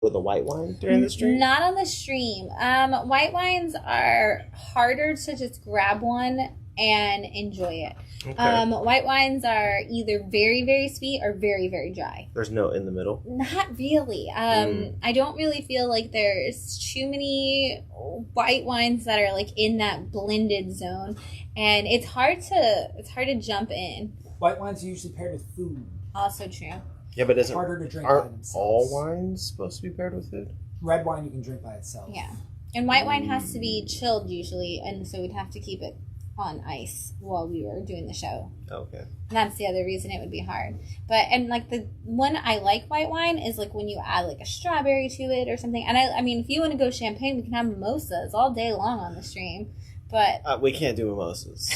with a white wine during the stream? Not on the stream. White wines are harder to just grab one and enjoy it. Okay. White wines are either very, very sweet or very, very dry. There's no in the middle? Not really. I don't really feel like there's too many white wines that are like in that blended zone, and it's hard to jump in. White wines are usually paired with food. Also true. Yeah, but It's harder to drink by aren't themselves. all wines supposed to be paired with food? Red wine you can drink by itself. Yeah. And white wine has to be chilled usually, and so we'd have to keep it on ice while we were doing the show. Okay. And that's the other reason it would be hard. But, and like the one I like white wine is like when you add like a strawberry to it or something. And I mean, if you want to go champagne, we can have mimosas all day long on the stream. But we can't do mimosas.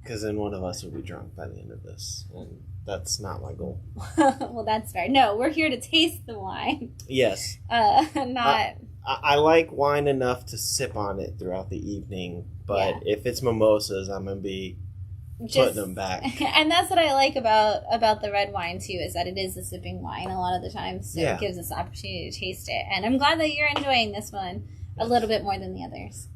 Because then one of us will be drunk by the end of this. And that's not my goal. well, that's fair. No, we're here to taste the wine. Yes. Not... I like wine enough to sip on it throughout the evening. But if it's mimosas, I'm going to be putting them back. And that's what I like about the red wine, too, is that it is a sipping wine a lot of the time. So it gives us the opportunity to taste it. And I'm glad that you're enjoying this one a little bit more than the others.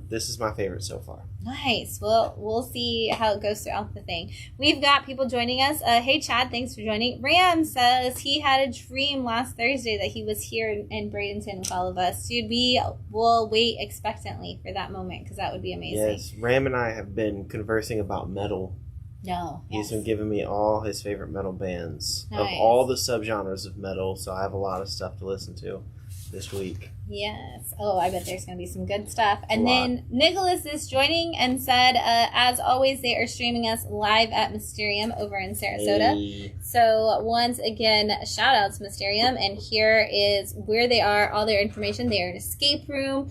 This is my favorite so far. Nice. Well, we'll see how it goes throughout the thing. We've got people joining us. Hey, Chad, thanks for joining. Ram says he had a dream last Thursday that he was here in Bradenton with all of us. Dude, we will wait expectantly for that moment because that would be amazing. Yes, Ram and I have been conversing about metal. No. He's been giving me all his favorite metal bands of Nice. all the subgenres of metal, so I have a lot of stuff to listen to this week. Yes. Oh, I bet there's going to be some good stuff. And then Nicholas is joining and said, as always, they are streaming us live at Mysterium over in Sarasota. Hey. So once again, shout out to Mysterium. And here is where they are, all their information. They are an escape room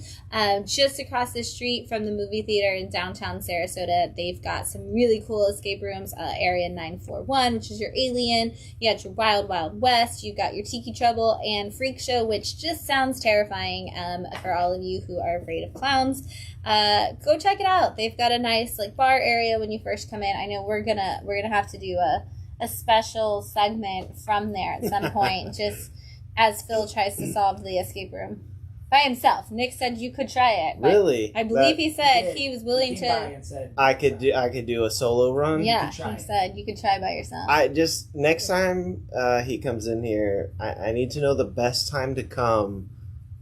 just across the street from the movie theater in downtown Sarasota. They've got some really cool escape rooms. Area 941, which is your Alien. You got your Wild Wild West. You've got your Tiki Trouble and Freak Show, which just sounds terrifying for all of you who are afraid of clowns. Go check it out. They've got a nice like bar area when you first come in. I know we're gonna have to do a special segment from there at some point, just as Phil tries to solve the escape room by himself. Nick said you could try it. Really? I believe he said he was willing to. I could do a solo run. Yeah, he said you could try by yourself. I just next time he comes in here, I need to know the best time to come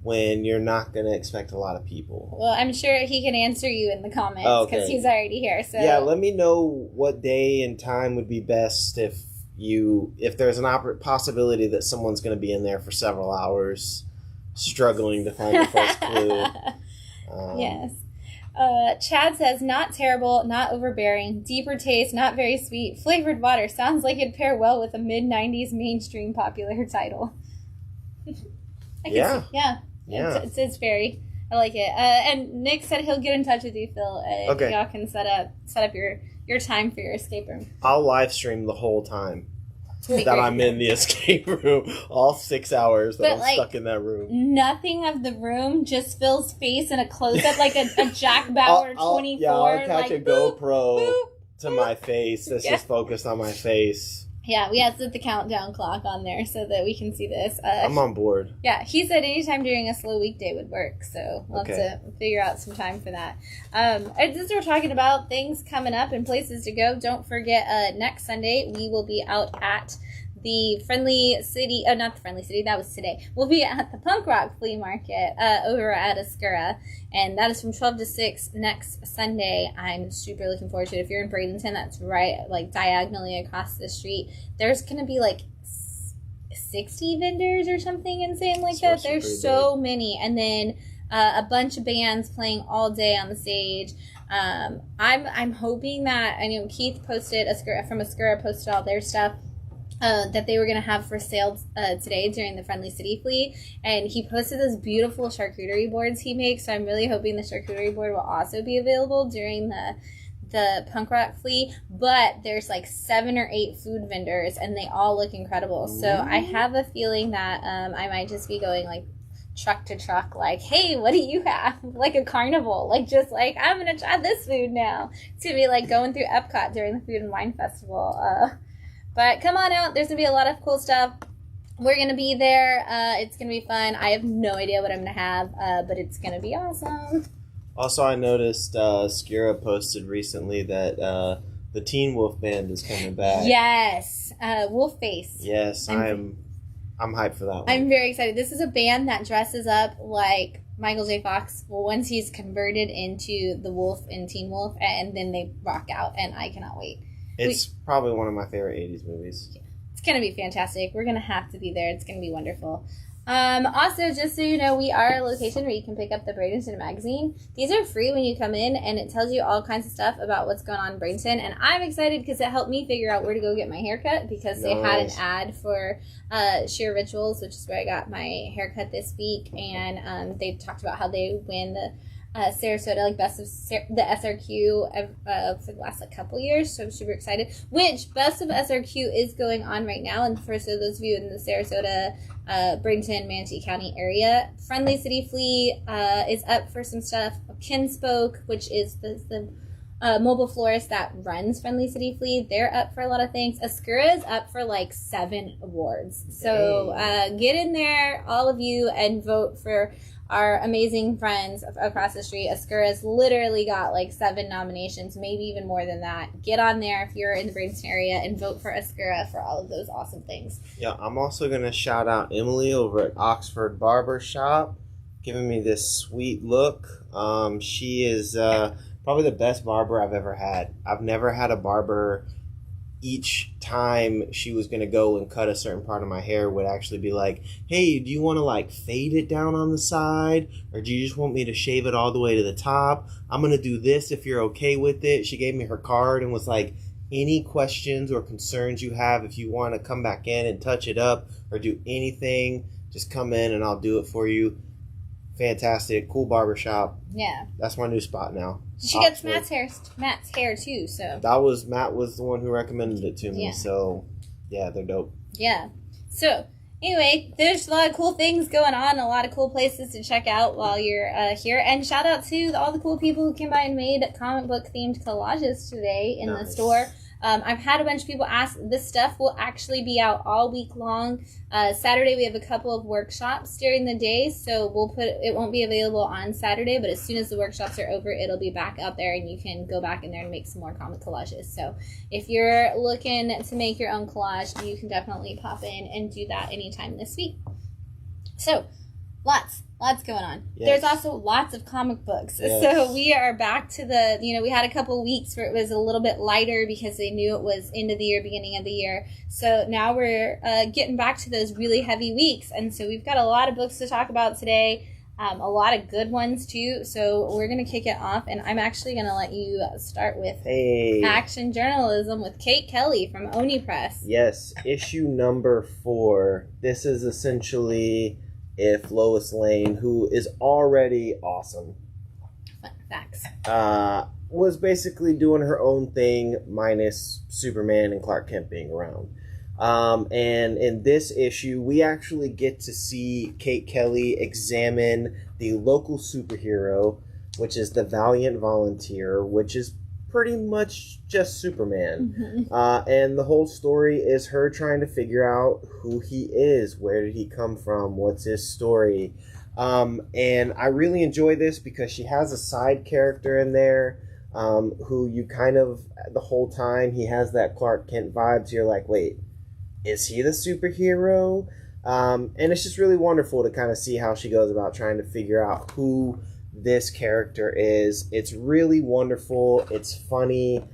when you're not going to expect a lot of people. Well, I'm sure he can answer you in the comments because he's already here. So yeah, let me know what day and time would be best if there's an possibility that someone's going to be in there for several hours struggling to find the first clue. Yes. Chad says, not terrible, not overbearing, deeper taste, not very sweet, flavored water. Sounds like it'd pair well with a mid-90s mainstream popular title. Yeah. It's very, I like it. And Nick said he'll get in touch with you, Phil. Okay. Y'all can set up your time for your escape room. I'll live stream the whole time that I'm in the escape room, all 6 hours that I'm stuck in that room. Nothing of the room, just Phil's face in a close-up like a Jack Bauer 24. I'll catch like, a GoPro boop, to my face that's just focused on my face. Yeah, we have to put the countdown clock on there so that we can see this. I'm on board. Yeah, he said anytime during a slow weekday would work, so we'll have to figure out some time for that. And since we're talking about things coming up and places to go, don't forget next Sunday we will be out at the Friendly City, not the Friendly City, that was today. We'll be at the Punk Rock Flea Market over at Maskerade, and that is from 12 to 6 next Sunday. I'm super looking forward to it. If you're in Bradenton, that's right, like diagonally across the street. There's going to be like 60 vendors or something insane like that. There's so many, and then a bunch of bands playing all day on the stage. I'm hoping that, I know Keith posted, from Maskerade posted all their stuff, that they were going to have for sale today during the Friendly City Flea, and he posted those beautiful charcuterie boards he makes, so I'm really hoping the charcuterie board will also be available during the Punk Rock Flea. But there's like 7 or 8 food vendors, and they all look incredible, so I have a feeling that I might just be going like truck to truck, like, hey, what do you have? Like a carnival, like just like, I'm going to try this food now. It's going to be like going through Epcot during the Food and Wine Festival. But come on out. There's going to be a lot of cool stuff. we're going to be there. It's going to be fun. I have no idea what I'm going to have, but it's going to be awesome. Also, I noticed Skira posted recently that the Teen Wolf Band is coming back. Yes. Wolfface. Yes, I'm hyped for that one. I'm very excited. This is a band that dresses up like Michael J. Fox. Well, once he's converted into the Wolf in Teen Wolf, and then they rock out, and I cannot wait. It's probably one of my favorite 80s movies. It's going to be fantastic. We're going to have to be there. It's going to be wonderful. Also, just so you know, we are a location where you can pick up the Bradenton magazine. These are free when you come in, and it tells you all kinds of stuff about what's going on in Bradenton. And I'm excited because it helped me figure out where to go get my haircut, because they had an ad for Sheer Rituals, which is where I got my haircut this week. And they talked about how they win the Sarasota, like best of the SRQ for the last couple years, so I'm super excited. Which best of SRQ is going on right now, and for those of you in the Sarasota, Bradenton, Manatee County area, Friendly City Flea is up for some stuff. Kinspoke, which is the mobile florist that runs Friendly City Flea, they're up for a lot of things. Askura is up for like 7 awards, so get in there, all of you, and vote for our amazing friends across the street. Askura's literally got like 7 nominations, maybe even more than that. Get on there if you're in the Bradenton area and vote for Askura for all of those awesome things. Yeah, I'm also going to shout out Emily over at Oxford Barber Shop, giving me this sweet look. She is probably the best barber I've ever had. I've never had a barber each time she was going to go and cut a certain part of my hair would actually be like, hey, do you want to like fade it down on the side, or do you just want me to shave it all the way to the top? I'm going to do this if you're okay with it. She gave me her card and was like, any questions or concerns you have, if you want to come back in and touch it up or do anything, just come in and I'll do it for you. Fantastic, cool barbershop. Yeah, that's my new spot now. She gets Matt's hair too. So Matt was the one who recommended it to me. Yeah. So yeah, they're dope. Yeah. So anyway, there's a lot of cool things going on, a lot of cool places to check out while you're here. And shout out to all the cool people who came by and made comic book themed collages today in the store. I've had a bunch of people ask. This stuff will actually be out all week long. Saturday we have a couple of workshops during the day, so it won't be available on Saturday, but as soon as the workshops are over, it'll be back out there, and you can go back in there and make some more comic collages. So if you're looking to make your own collage, you can definitely pop in and do that anytime this week. So Lots going on. Yes. There's also lots of comic books. Yes. So we are back to we had a couple weeks where it was a little bit lighter because they knew it was end of the year, beginning of the year. So now we're getting back to those really heavy weeks. And so we've got a lot of books to talk about today. A lot of good ones too. So we're going to kick it off. And I'm actually going to let you start with Action Journalism with Kate Kelly from Oni Press. Yes. Issue number 4. This is essentially if Lois Lane, who is already awesome, facts, was basically doing her own thing minus Superman and Clark Kent being around. And in this issue, we actually get to see Kate Kelly examine the local superhero, which is the Valiant Volunteer, which is pretty much just Superman. Mm-hmm. And the whole story is her trying to figure out who he is, where did he come from, what's his story. And I really enjoy this because she has a side character in there who you kind of, the whole time, he has that Clark Kent vibe, so you're like, wait, is he the superhero? And it's just really wonderful to kind of see how she goes about trying to figure out who this character is. It's really wonderful. It's funny.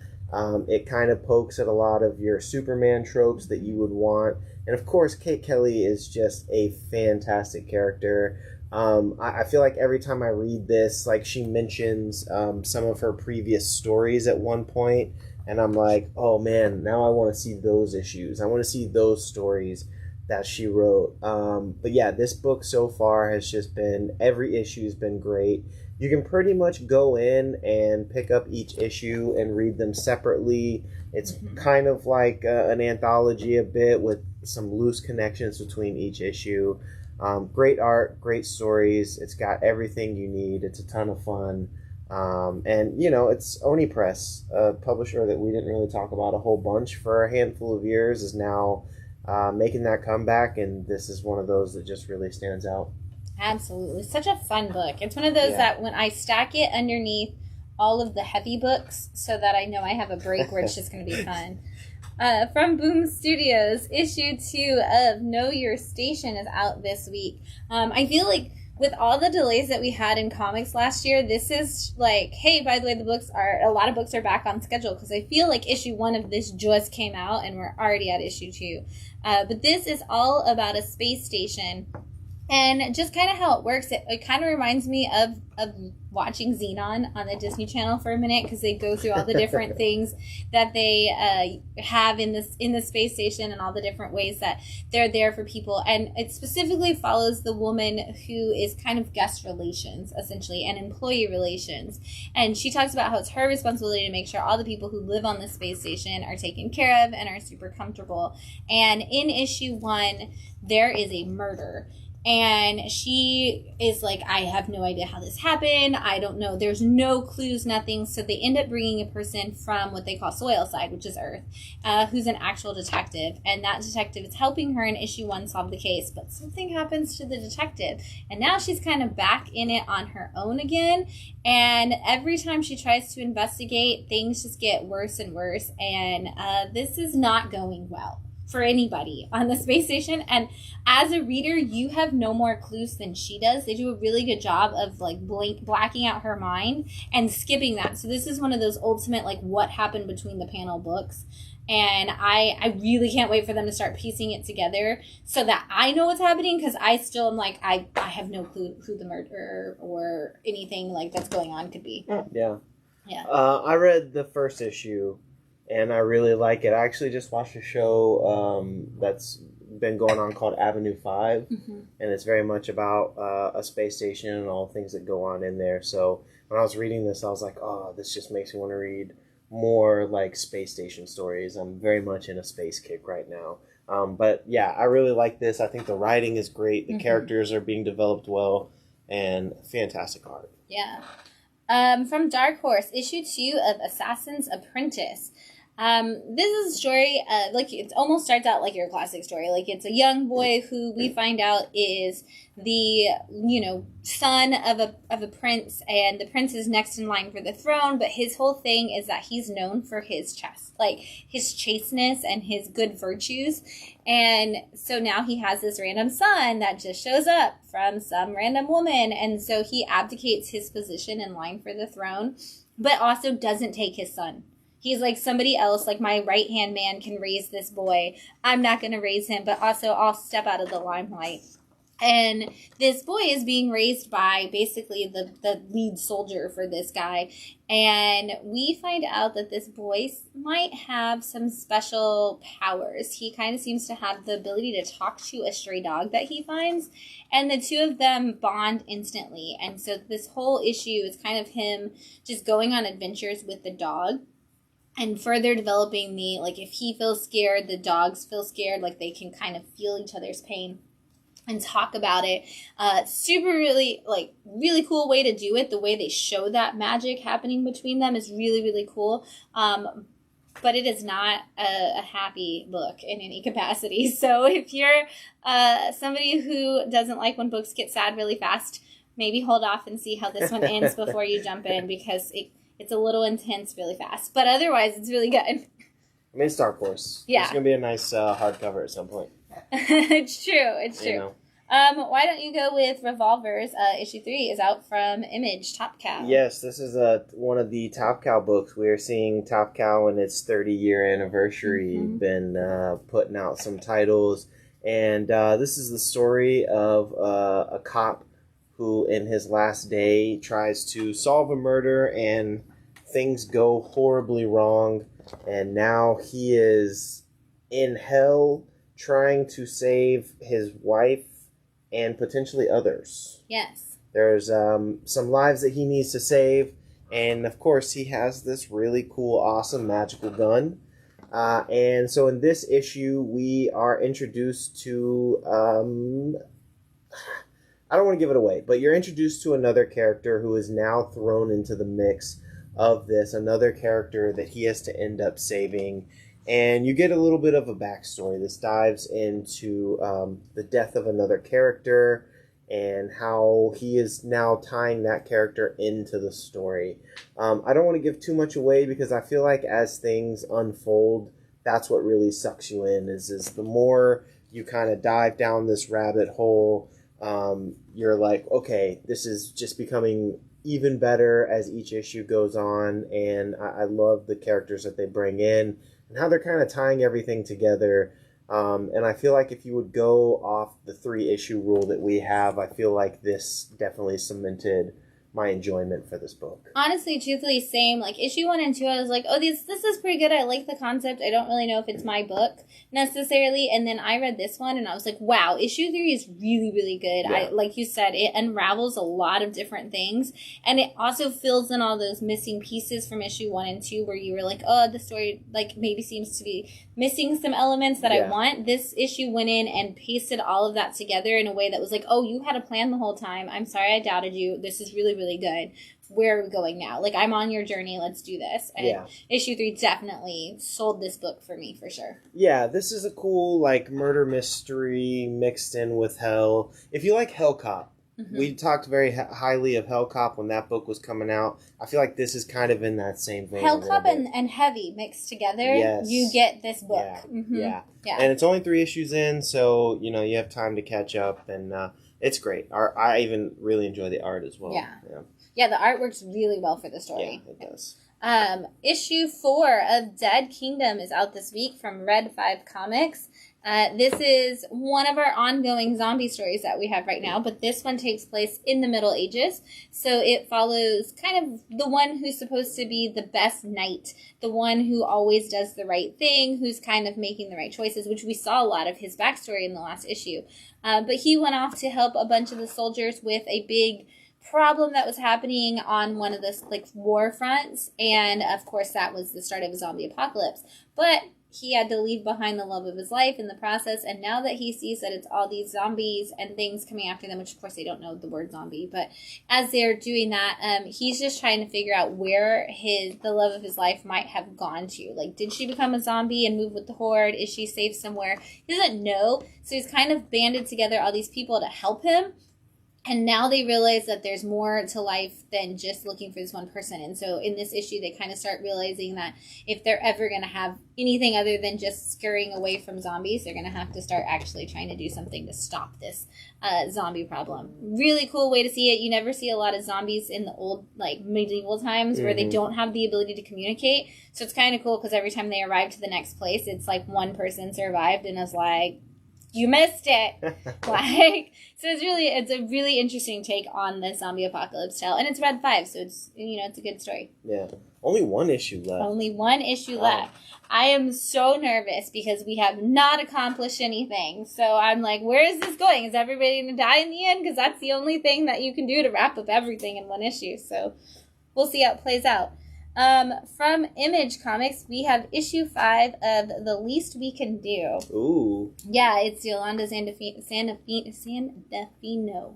It kind of pokes at a lot of your Superman tropes that you would want. And of course, Kate Kelly is just a fantastic character. I feel like every time I read this, like she mentions some of her previous stories at one point, and I'm like, oh man, now I want to see those issues. I want to see those stories that she wrote. But yeah, this book so far has just been, every issue has been great. You can pretty much go in and pick up each issue and read them separately. It's kind of like an anthology a bit with some loose connections between each issue. Great art, great stories. It's got everything you need. It's a ton of fun. And, it's Oni Press, a publisher that we didn't really talk about a whole bunch for a handful of years, is now making that comeback, and this is one of those that just really stands out. Absolutely. Such a fun book. It's one of those that when I stack it underneath all of the heavy books so that I know I have a break where it's just going to be fun. From Boom Studios, issue 2 of Know Your Station is out this week. I feel like with all the delays that we had in comics last year, this is like, hey, by the way, a lot of books are back on schedule, because I feel like issue 1 of this just came out and we're already at issue 2. But this is all about a space station. And just kind of how it works, it kind of reminds me of watching Xenon on the Disney Channel for a minute, because they go through all the different things that they have in the space station and all the different ways that they're there for people. And it specifically follows the woman who is kind of guest relations, essentially, and employee relations. And she talks about how it's her responsibility to make sure all the people who live on the space station are taken care of and are super comfortable. And in issue 1, there is a murder. And she is like, I have no idea how this happened. I don't know. There's no clues, nothing. So they end up bringing a person from what they call soil side, which is Earth, who's an actual detective. And that detective is helping her in issue 1 solve the case. But something happens to the detective. And now she's kind of back in it on her own again. And every time she tries to investigate, things just get worse and worse. And this is not going well for anybody on the space station. And as a reader, you have no more clues than she does. They do a really good job of like blacking out her mind and skipping that. So this is one of those ultimate like what happened between the panel books. And I really can't wait for them to start piecing it together so that I know what's happening, because I still am like, I have no clue who the murderer or anything like that's going on could be. Yeah. Yeah. I read the first issue, and I really like it. I actually just watched a show that's been going on called Avenue 5, and it's very much about a space station and all the things that go on in there. So when I was reading this, I was like, oh, this just makes me want to read more like space station stories. I'm very much in a space kick right now. But yeah, I really like this. I think the writing is great. The characters are being developed well, and fantastic art. Yeah. From Dark Horse, issue 2 of Assassin's Apprentice. This is a story, like it almost starts out like your classic story. Like it's a young boy who we find out is the, son of a prince, and the prince is next in line for the throne, but his whole thing is that he's known for his his chasteness and his good virtues. And so now he has this random son that just shows up from some random woman, and so he abdicates his position in line for the throne, but also doesn't take his son. He's like, somebody else, like my right-hand man can raise this boy. I'm not going to raise him, but also I'll step out of the limelight. And this boy is being raised by basically the lead soldier for this guy. And we find out that this boy might have some special powers. He kind of seems to have the ability to talk to a stray dog that he finds. And the two of them bond instantly. And so this whole issue is kind of him just going on adventures with the dog. And further developing if he feels scared, the dogs feel scared, like they can kind of feel each other's pain and talk about it. Really cool way to do it. The way they show that magic happening between them is really, really cool. But it is not a happy book in any capacity. So if you're somebody who doesn't like when books get sad really fast, maybe hold off and see how this one ends before you jump in, because it's a little intense really fast. But otherwise, it's really good. I mean, it's Dark Horse. Yeah. It's going to be a nice hardcover at some point. It's true. Why don't you go with Revolvers? Issue 3 is out from Image, Top Cow. Yes, this is one of the Top Cow books. We are seeing Top Cow in its 30-year anniversary. Been putting out some titles. And this is the story of a cop who in his last day tries to solve a murder, and things go horribly wrong, and now he is in hell trying to save his wife and potentially others. Yes. There's some lives that he needs to save, and of course he has this really cool, awesome, magical gun. And so in this issue, we are introduced to... I don't want to give it away, but you're introduced to another character who is now thrown into the mix of this, another character that he has to end up saving. And you get a little bit of a backstory. This dives into the death of another character and how he is now tying that character into the story. I don't want to give too much away because I feel like as things unfold, that's what really sucks you in, is the more you kind of dive down this rabbit hole, you're like, okay, this is just becoming even better as each issue goes on, and I love the characters that they bring in and how they're kind of tying everything together. And I feel like if you would go off the 3-issue rule that we have, I feel like this definitely cemented my enjoyment for this book. Honestly, truthfully, same. Like, issue 1 and 2, I was like, oh, this is pretty good. I like the concept. I don't really know if it's my book necessarily. And then I read this one, and I was like, wow, issue 3 is really, really good. Yeah. Like you said, it unravels a lot of different things. And it also fills in all those missing pieces from issue 1 and 2 where you were like, oh, the story, like, maybe seems to be missing some elements that I want. This issue went in and pasted all of that together in a way that was like, oh, you had a plan the whole time. I'm sorry I doubted you. This is really, really good. Where are we going now? Like, I'm on your journey. Let's do this. And issue 3 definitely sold this book for me, for sure. Yeah, this is a cool, like, murder mystery mixed in with hell. If you like Hell Cop, we talked very highly of Hell Cop when that book was coming out. I feel like this is kind of in that same vein. Hell Cop and Heavy mixed together, you get this book. Yeah. And it's only 3 issues in, so, you know, you have time to catch up, and it's great. I even really enjoy the art as well. Yeah, the art works really well for the story. Yeah, it does. Issue 4 of Dead Kingdom is out this week from Red 5 Comics. This is one of our ongoing zombie stories that we have right now, but this one takes place in the Middle Ages. So it follows kind of the one who's supposed to be the best knight, the one who always does the right thing, who's kind of making the right choices, which we saw a lot of his backstory in the last issue. But he went off to help a bunch of the soldiers with a big problem that was happening on one of the war fronts, and of course that was the start of a zombie apocalypse. But he had to leave behind the love of his life in the process, and now that he sees that it's all these zombies and things coming after them, which of course they don't know the word zombie, but as they're doing that, he's just trying to figure out where the love of his life might have gone to. Like, did she become a zombie and move with the horde? Is she safe somewhere? He doesn't know, so he's kind of banded together all these people to help him. And now they realize that there's more to life than just looking for this one person. And so in this issue, they kind of start realizing that if they're ever going to have anything other than just scurrying away from zombies, they're going to have to start actually trying to do something to stop this zombie problem. Really cool way to see it. You never see a lot of zombies in the old, medieval times where they don't have the ability to communicate. So it's kind of cool because every time they arrive to the next place, it's like one person survived and is like, you missed it. So it's a really interesting take on the zombie apocalypse tale. And it's Red 5, so it's a good story. Yeah. Only 1 issue left. Only 1 issue left. I am so nervous because we have not accomplished anything. So I'm like, where is this going? Is everybody going to die in the end? Because that's the only thing that you can do to wrap up everything in 1 issue. So we'll see how it plays out. From Image Comics, we have issue 5 of The Least We Can Do. Ooh. Yeah, it's Yolanda Sandafino.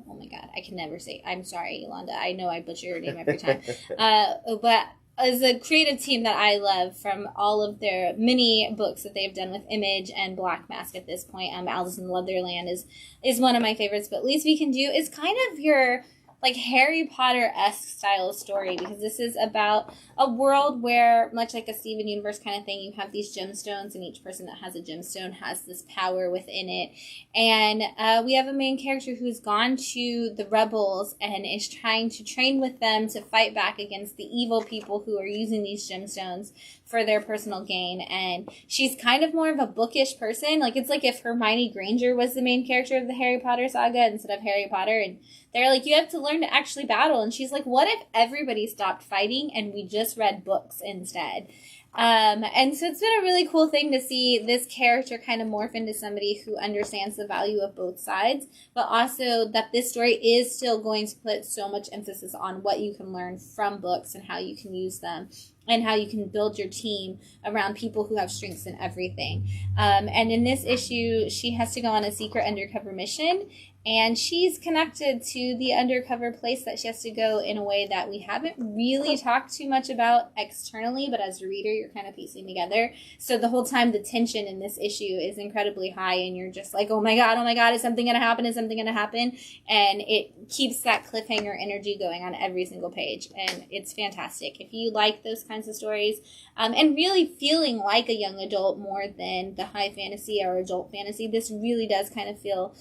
Oh my god, I can never say. I'm sorry, Yolanda. I know I butcher your name every time. But as a creative team that I love from all of their many books that they've done with Image and Black Mask at this point, Alice in Wonderland is one of my favorites. But Least We Can Do is kind of your Harry Potter-esque style story, because this is about a world where, much like a Steven Universe kind of thing, you have these gemstones, and each person that has a gemstone has this power within it. And we have a main character who's gone to the rebels and is trying to train with them to fight back against the evil people who are using these gemstones for their personal gain. And she's kind of more of a bookish person. It's like if Hermione Granger was the main character of the Harry Potter saga instead of Harry Potter, and they're like, you have to learn to actually battle. And she's like, what if everybody stopped fighting and we just read books instead? And so it's been a really cool thing to see this character kind of morph into somebody who understands the value of both sides, but also that this story is still going to put so much emphasis on what you can learn from books and how you can use them, and how you can build your team around people who have strengths in everything. And in this issue, she has to go on a secret undercover mission, And she's connected to the undercover place that she has to go in a way that we haven't really talked too much about externally, but as a reader, you're kind of piecing together. So the whole time, the tension in this issue is incredibly high, and you're just like, oh my God, is something going to happen? Is something going to happen? And it keeps that cliffhanger energy going on every single page, and it's fantastic. If you like those kinds of stories, and really feeling like a young adult more than the high fantasy or adult fantasy, this really does kind of feel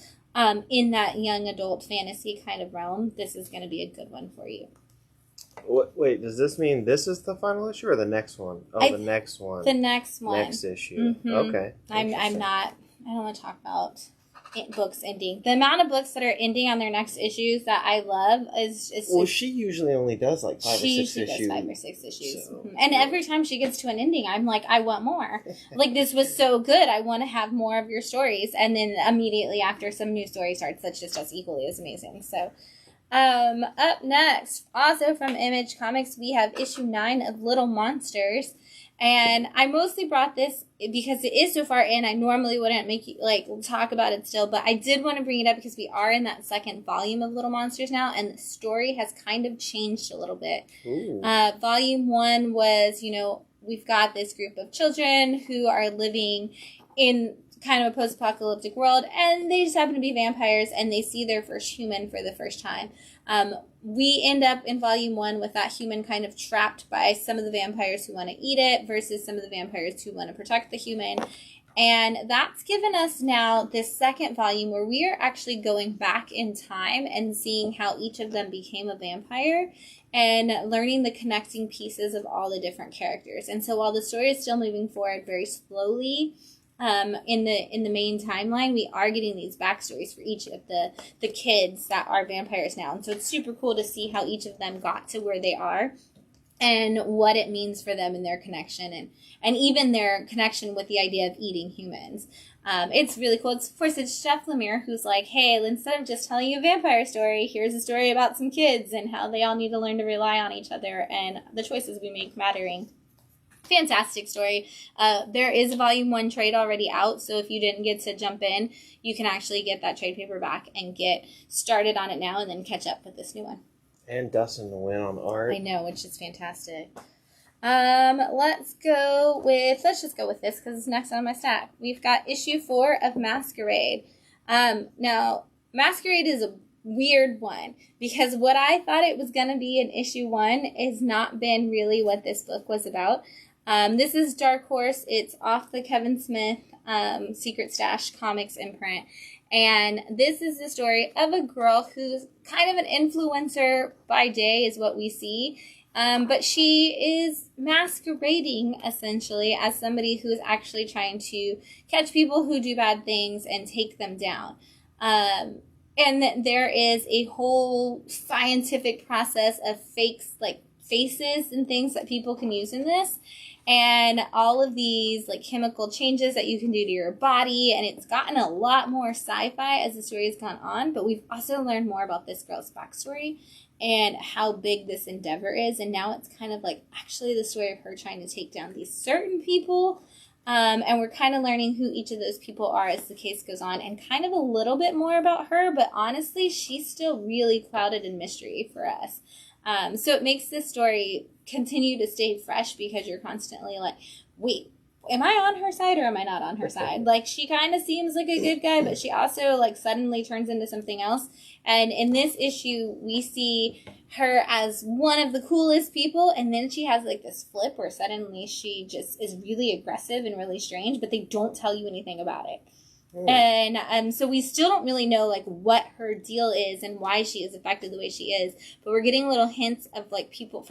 in that young adult fantasy kind of realm. This is going to be a good one for you. Wait, does this mean this is the final issue or the next one? Oh, the next one. The next one. Next issue. Mm-hmm. Okay. I don't want to talk about books ending. The amount of books that are ending on their next issues that I love is well, she usually only does like 5 or 6 issues. She does 5 or 6 issues. So, and every time she gets to an ending, I'm like, I want more. Like, this was so good. I want to have more of your stories. And then immediately after, some new story starts that's just as equally as amazing. So, up next, also from Image Comics, we have issue 9 of Little Monsters. And I mostly brought this because it is so far in. I normally wouldn't make you talk about it still, but I did want to bring it up because we are in that second volume of Little Monsters now, and the story has kind of changed a little bit. Volume 1 was, we've got this group of children who are living in kind of a post-apocalyptic world, and they just happen to be vampires, and they see their first human for the first time. We end up in volume 1 with that human kind of trapped by some of the vampires who want to eat it versus some of the vampires who want to protect the human. And that's given us now this second volume where we are actually going back in time and seeing how each of them became a vampire and learning the connecting pieces of all the different characters. And so while the story is still moving forward very slowly, in the main timeline, we are getting these backstories for each of the kids that are vampires now. And so it's super cool to see how each of them got to where they are and what it means for them and their connection and even their connection with the idea of eating humans. It's really cool. Of course, it's Chef Lemire who's like, hey, instead of just telling you a vampire story, here's a story about some kids and how they all need to learn to rely on each other and the choices we make mattering. Fantastic story. There is a volume 1 trade already out, so if you didn't get to jump in, you can actually get that trade paperback and get started on it now and then catch up with this new one. And Dustin to win on art. I know, which is fantastic. Let's just go with this because it's next on my stack. We've got issue 4 of Maskerade. Now, Maskerade is a weird one because what I thought it was going to be in issue 1 has not been really what this book was about. This is Dark Horse. It's off the Kevin Smith Secret Stash Comics imprint. And this is the story of a girl who's kind of an influencer by day is what we see. But she is masquerading, essentially, as somebody who is actually trying to catch people who do bad things and take them down. And there is a whole scientific process of fakes, like faces and things that people can use in this. And all of these chemical changes that you can do to your body. And it's gotten a lot more sci-fi as the story has gone on. But we've also learned more about this girl's backstory and how big this endeavor is. And now it's kind of actually the story of her trying to take down these certain people. And we're kind of learning who each of those people are as the case goes on and kind of a little bit more about her. But honestly, she's still really clouded in mystery for us. So it makes this story continue to stay fresh because you're constantly like, wait, am I on her side or am I not on her side? She kind of seems like a good guy, but she also suddenly turns into something else. And in this issue, we see her as one of the coolest people. And then she has this flip where suddenly she just is really aggressive and really strange, but they don't tell you anything about it. And so we still don't really know what her deal is and why she is affected the way she is, but we're getting little hints of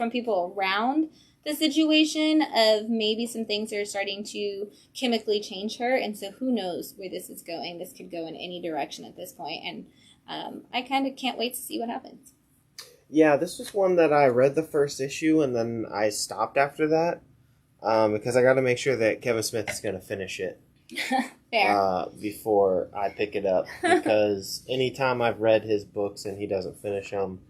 people around the situation of maybe some things are starting to chemically change her, and so who knows where this is going. This could go in any direction at this point, and I kind of can't wait to see what happens. Yeah, this was one that I read the first issue and then I stopped after that because I got to make sure that Kevin Smith is going to finish it. Fair. Before I pick it up, because anytime I've read his books and he doesn't finish them,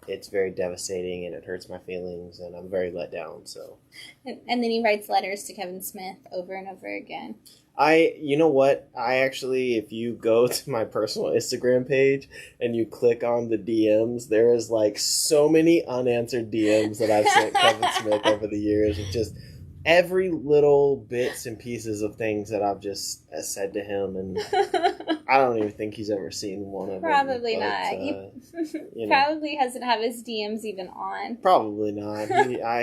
it's very devastating and it hurts my feelings and I'm very let down. So, and then he writes letters to Kevin Smith over and over again. You know what? I actually, if you go to my personal Instagram page and you click on the DMs, there is like so many unanswered DMs that I've sent Kevin Smith over the years. It's just every little bits and pieces of things that I've just said to him, and I don't even think he's ever seen one of them. Probably not. He probably doesn't have his DMs even on. Probably not.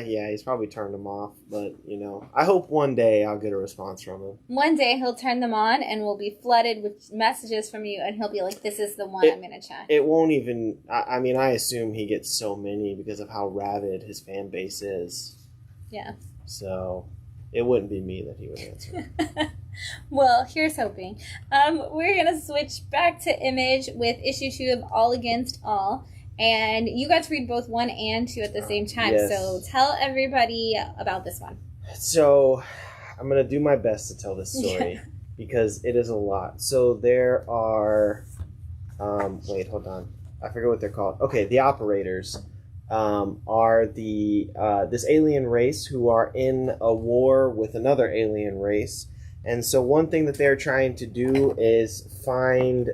He's probably turned them off. But, I hope one day I'll get a response from him. One day he'll turn them on and we'll be flooded with messages from you, and he'll be like, this is the one I'm going to check. It won't even... I assume he gets so many because of how rabid his fan base is. Yeah. So, it wouldn't be me that he would answer. Well, here's hoping. We're going to switch back to Image with issue 2 of All Against All. And you got to read both 1 and 2 at the same time. Yes. So tell everybody about this one. So, I'm going to do my best to tell this story because it is a lot. So, there are... wait, hold on. I forget what they're called. Okay, the Operators. Are this alien race who are in a war with another alien race. And so one thing that they're trying to do is find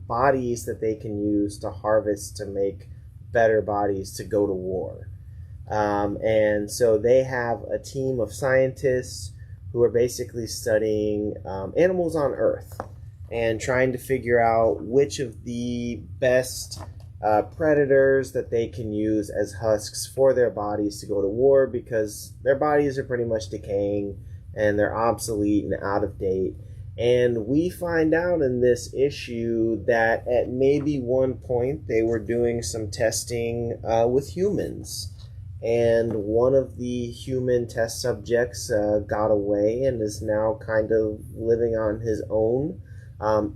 bodies that they can use to harvest to make better bodies to go to war. And so they have a team of scientists who are basically studying animals on Earth and trying to figure out which of the best predators that they can use as husks for their bodies to go to war, because their bodies are pretty much decaying and they're obsolete and out of date. And we find out in this issue that at maybe one point they were doing some testing with humans. And one of the human test subjects got away and is now kind of living on his own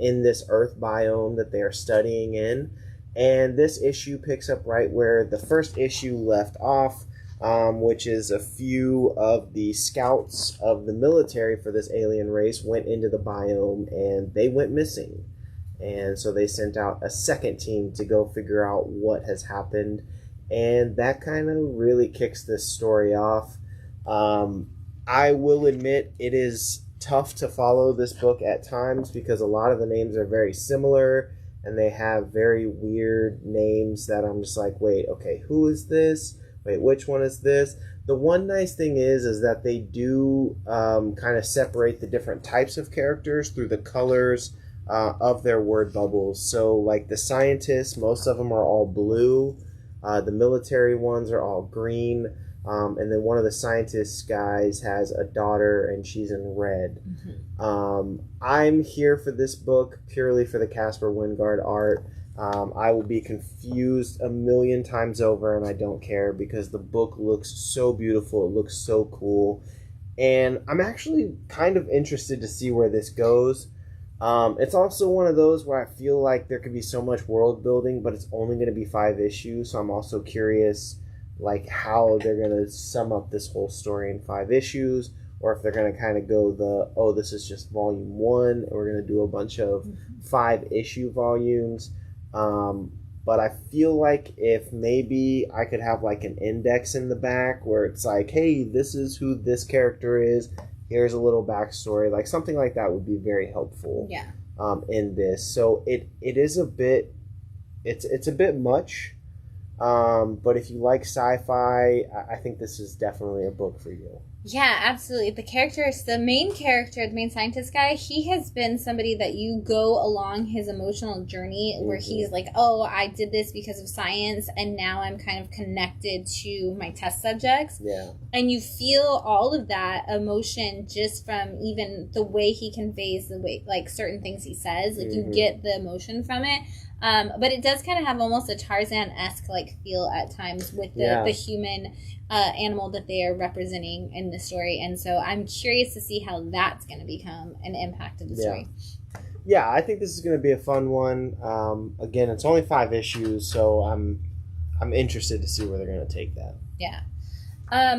in this Earth biome that they are studying in. And this issue picks up right where the first issue left off, which is a few of the scouts of the military for this alien race went into the biome and they went missing. And so they sent out a second team to go figure out what has happened. And that kind of really kicks this story off. I will admit it is tough to follow this book at times because a lot of the names are very similar. And they have very weird names that I'm just like, wait, okay, who is this? Wait, which one is this? The one nice thing is that they do kind of separate the different types of characters through the colors of their word bubbles. So, like the scientists, most of them are all blue. The military ones are all green. And then one of the scientists guys has a daughter and she's in red. Mm-hmm. I'm here for this book purely for the Caspar Wingard art. I will be confused a million times over and I don't care because the book looks so beautiful. It looks so cool. And I'm actually kind of interested to see where this goes. It's also one of those where I feel like there could be so much world building, but it's only going to be 5 issues. So I'm also curious like how they're going to sum up this whole story in 5 issues, or if they're going to kind of go this is just volume 1 and we're going to do a bunch of 5-issue volumes. But I feel like if maybe I could have like an index in the back where it's like, hey, this is who this character is, here's a little backstory, like something like that would be very helpful in this. So it is a bit, it's a bit much. But if you like sci-fi, I think this is definitely a book for you. Yeah, absolutely. The main character, the main scientist guy, he has been somebody that you go along his emotional journey where he's like, oh, I did this because of science and now I'm kind of connected to my test subjects. Yeah. And you feel all of that emotion just from even the way he conveys the way, like certain things he says, like you get the emotion from it. But it does kind of have almost a Tarzan-esque like feel at times with the human animal that they are representing in the story. And so I'm curious to see how that's going to become an impact of the story. Yeah, I think this is going to be a fun one. Again, it's only 5 issues, so I'm interested to see where they're going to take that. Yeah.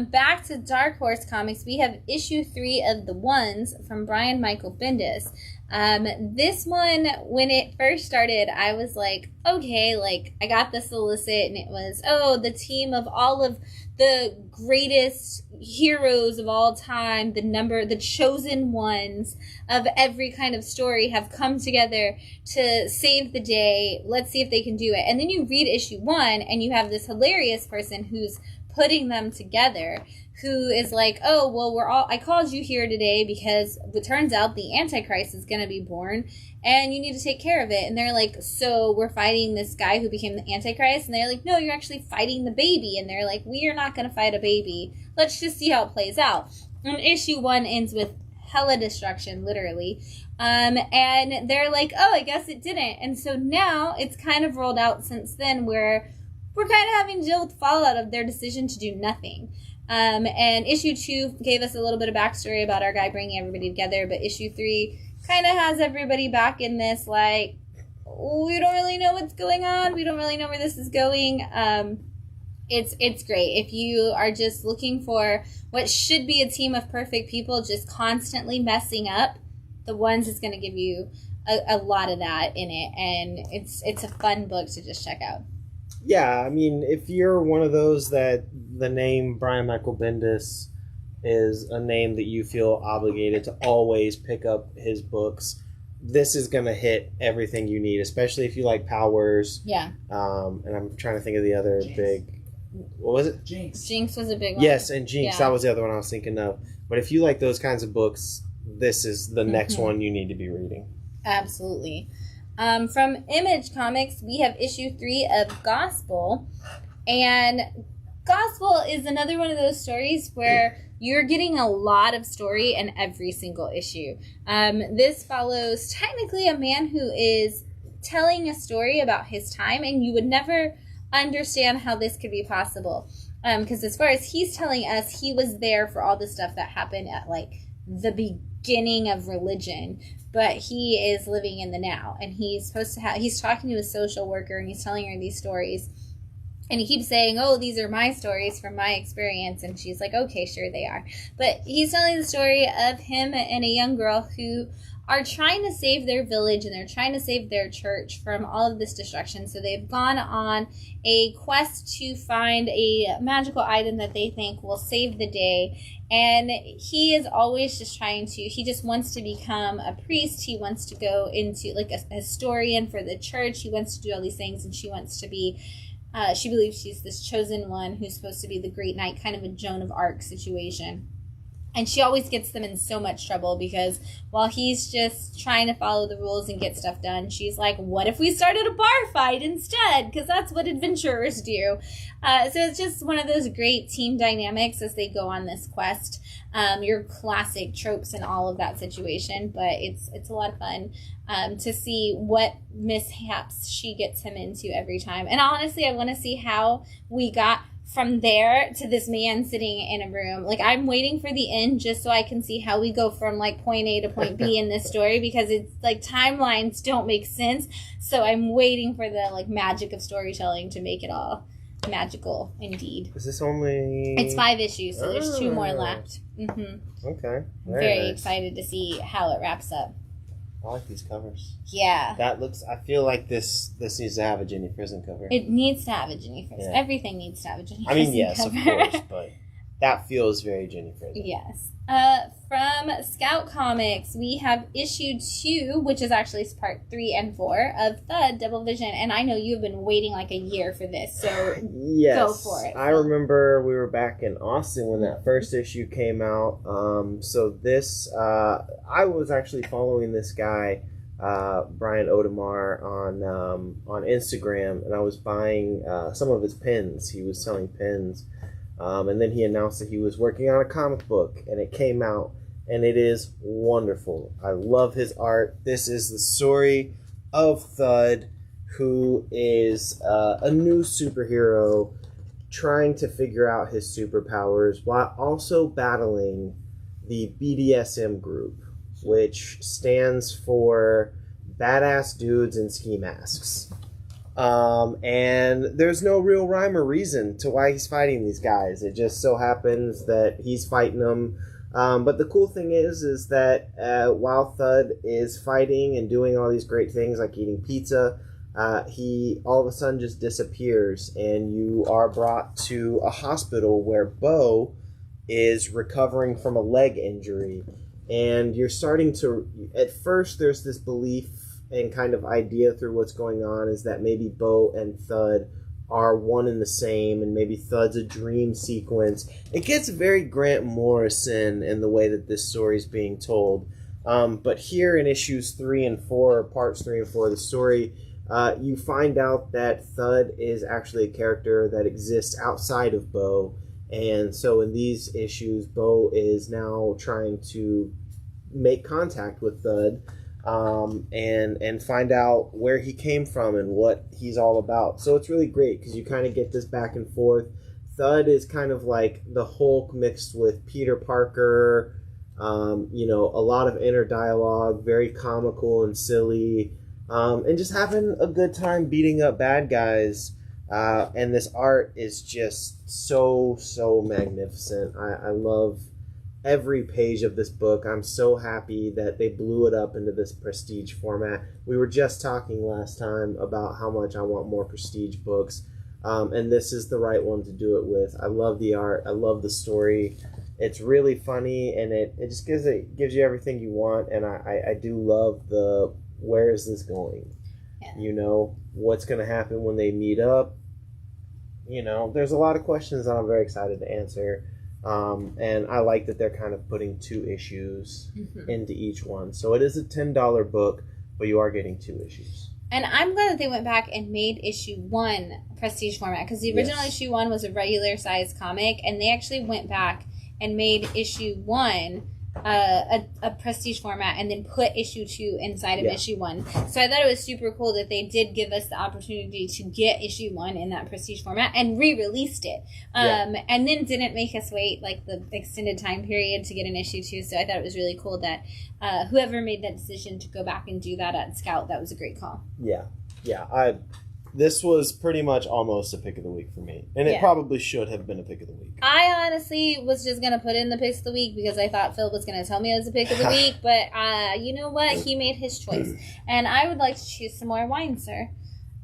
Back to Dark Horse Comics, we have issue 3 of The Ones from Brian Michael Bendis. This one, when it first started, I was like, okay, like, I got the solicit, and it was, the team of all of the greatest heroes of all time, the chosen ones of every kind of story have come together to save the day. Let's see if they can do it. And then you read issue 1, and you have this hilarious person who's putting them together, who is like, I called you here today because it turns out the Antichrist is going to be born and you need to take care of it. And they're like, so we're fighting this guy who became the Antichrist? And they're like, no, you're actually fighting the baby. And they're like, we are not going to fight a baby. Let's just see how it plays out. And issue 1 ends with hella destruction, literally. And they're like, I guess it didn't. And so now it's kind of rolled out since then, where we're kind of having to deal with the fallout of their decision to do nothing. And issue 2 gave us a little bit of backstory about our guy bringing everybody together, but issue 3 kind of has everybody back in this, like, we don't really know what's going on. We don't really know where this is going. It's great. If you are just looking for what should be a team of perfect people just constantly messing up, The Ones is going to give you a lot of that in it, and it's a fun book to just check out. Yeah, I mean, if you're one of those that the name Brian Michael Bendis is a name that you feel obligated to always pick up his books, this is going to hit everything you need, especially if you like Powers. Yeah. And I'm trying to think of the other big... What was it? Jinx. Jinx was a big one. Yes, and Jinx. Yeah. That was the other one I was thinking of. But if you like those kinds of books, this is the next one you need to be reading. Absolutely. From Image Comics, we have issue 3 of Gospel. And Gospel is another one of those stories where you're getting a lot of story in every single issue. This follows technically a man who is telling a story about his time, and you would never understand how this could be possible. Because as far as he's telling us, he was there for all the stuff that happened at, like, the beginning of religion. But he is living in the now, and he's talking to a social worker, and he's telling her these stories, and he keeps saying, these are my stories from my experience, and she's like, okay, sure they are. But he's telling the story of him and a young girl who are trying to save their village, and they're trying to save their church from all of this destruction. So they've gone on a quest to find a magical item that they think will save the day. And he is always just he just wants to become a priest. He wants to go into, like, a historian for the church. He wants to do all these things, and she wants to be, she believes she's this chosen one who's supposed to be the great knight, kind of a Joan of Arc situation. And she always gets them in so much trouble because while he's just trying to follow the rules and get stuff done, she's like, what if we started a bar fight instead? Because that's what adventurers do. So it's just one of those great team dynamics as they go on this quest. Your classic tropes and all of that situation, but it's a lot of fun to see what mishaps she gets him into every time. And honestly, I want to see how we got from there to this man sitting in a room. Like, I'm waiting for the end just so I can see how we go from, like, point A to point B in this story, because it's, like, timelines don't make sense. So I'm waiting for the, like, magic of storytelling to make it all magical, indeed. Is this only... It's 5 issues, so there's 2 more left. Okay. Very excited to see how it wraps up. I like these covers. Yeah. I feel like this needs to have a Jenny Prison cover. It needs to have a Jenny Prison. Yeah. Everything needs to have a Jenny Prison cover. Yes, of course, but that feels very Jenny Prison. Yes. From Scout Comics, we have issue 2, which is actually part 3 and 4 of Thud Double Vision, and I know you've been waiting like a year for this, so yes, go for it. I remember we were back in Austin when that first issue came out. So this, I was actually following this guy, Brian Odemar, on Instagram, and I was buying some of his pins. He was selling pins. And then he announced that he was working on a comic book, and it came out, and it is wonderful. I love his art. This is the story of Thud, who is a new superhero trying to figure out his superpowers while also battling the BDSM group, which stands for Badass Dudes in Ski Masks. And there's no real rhyme or reason to why he's fighting these guys. It just so happens that he's fighting them But the cool thing is that while Thud is fighting and doing all these great things like eating pizza, he all of a sudden just disappears, and you are brought to a hospital where Bo is recovering from a leg injury. And you're starting to, at first there's this belief and kind of idea through what's going on is that maybe Bo and Thud are one and the same, and maybe Thud's a dream sequence. It gets very Grant Morrison in the way that this story is being told. But here in issues 3 and 4, parts 3 and 4 of the story, you find out that Thud is actually a character that exists outside of Bo. And so in these issues, Bo is now trying to make contact with Thud and find out where he came from and what he's all about. So it's really great because you kind of get this back and forth. Thud is kind of like the Hulk mixed with Peter Parker, a lot of inner dialogue, very comical and silly, and just having a good time beating up bad guys. And this art is just so magnificent. I love every page of this book. I'm so happy that they blew it up into this prestige format. We were just talking last time about how much I want more prestige books, and this is the right one to do it with. I love the art. I love the story. It's really funny, and it just gives you everything you want, and I do love the where is this going? Yeah. What's going to happen when they meet up? There's a lot of questions that I'm very excited to answer. And I like that they're kind of putting 2 issues into each one. So it is a $10 book, but you are getting 2 issues. And I'm glad that they went back and made issue 1 prestige format, because the original issue 1 was a regular size comic, and they actually went back and made issue 1 a prestige format and then put issue 2 inside of issue 1. So I thought it was super cool that they did give us the opportunity to get issue 1 in that prestige format and re-released it. And then didn't make us wait like the extended time period to get an issue 2. So I thought it was really cool that whoever made that decision to go back and do that at Scout, that was a great call. Yeah. This was pretty much almost a pick of the week for me. And it probably should have been a pick of the week. I honestly was just going to put in the picks of the week because I thought Phil was going to tell me it was a pick of the week. But you know what? He made his choice. And I would like to choose some more wine, sir.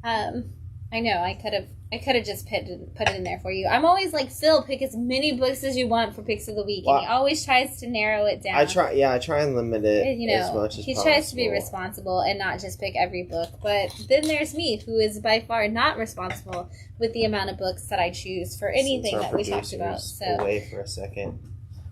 I know, I could have just put it in there for you. I'm always like, Phil, pick as many books as you want for picks of the week. And he always tries to narrow it down. I try and limit it as much as possible. He tries to be responsible and not just pick every book. But then there's me, who is by far not responsible with the amount of books that I choose for anything that we talked about. So away for a second.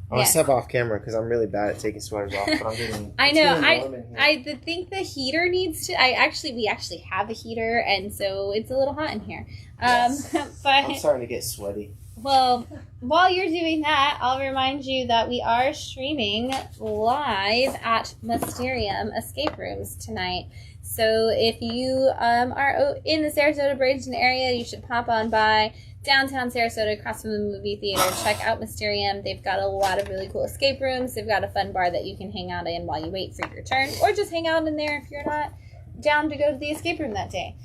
I'm gonna step off camera because I'm really bad at taking sweaters off. But I'm getting. I know. I think the heater needs to. We actually have a heater, and so it's a little hot in here. Yes. But I'm starting to get sweaty. Well, while you're doing that, I'll remind you that we are streaming live at Mysterium Escape Rooms tonight. So if you are in the Sarasota Bradenton area, you should pop on by downtown Sarasota, across from the movie theater. Check out Mysterium. They've got a lot of really cool escape rooms. They've got a fun bar that you can hang out in while you wait for your turn, or just hang out in there if you're not down to go to the escape room that day.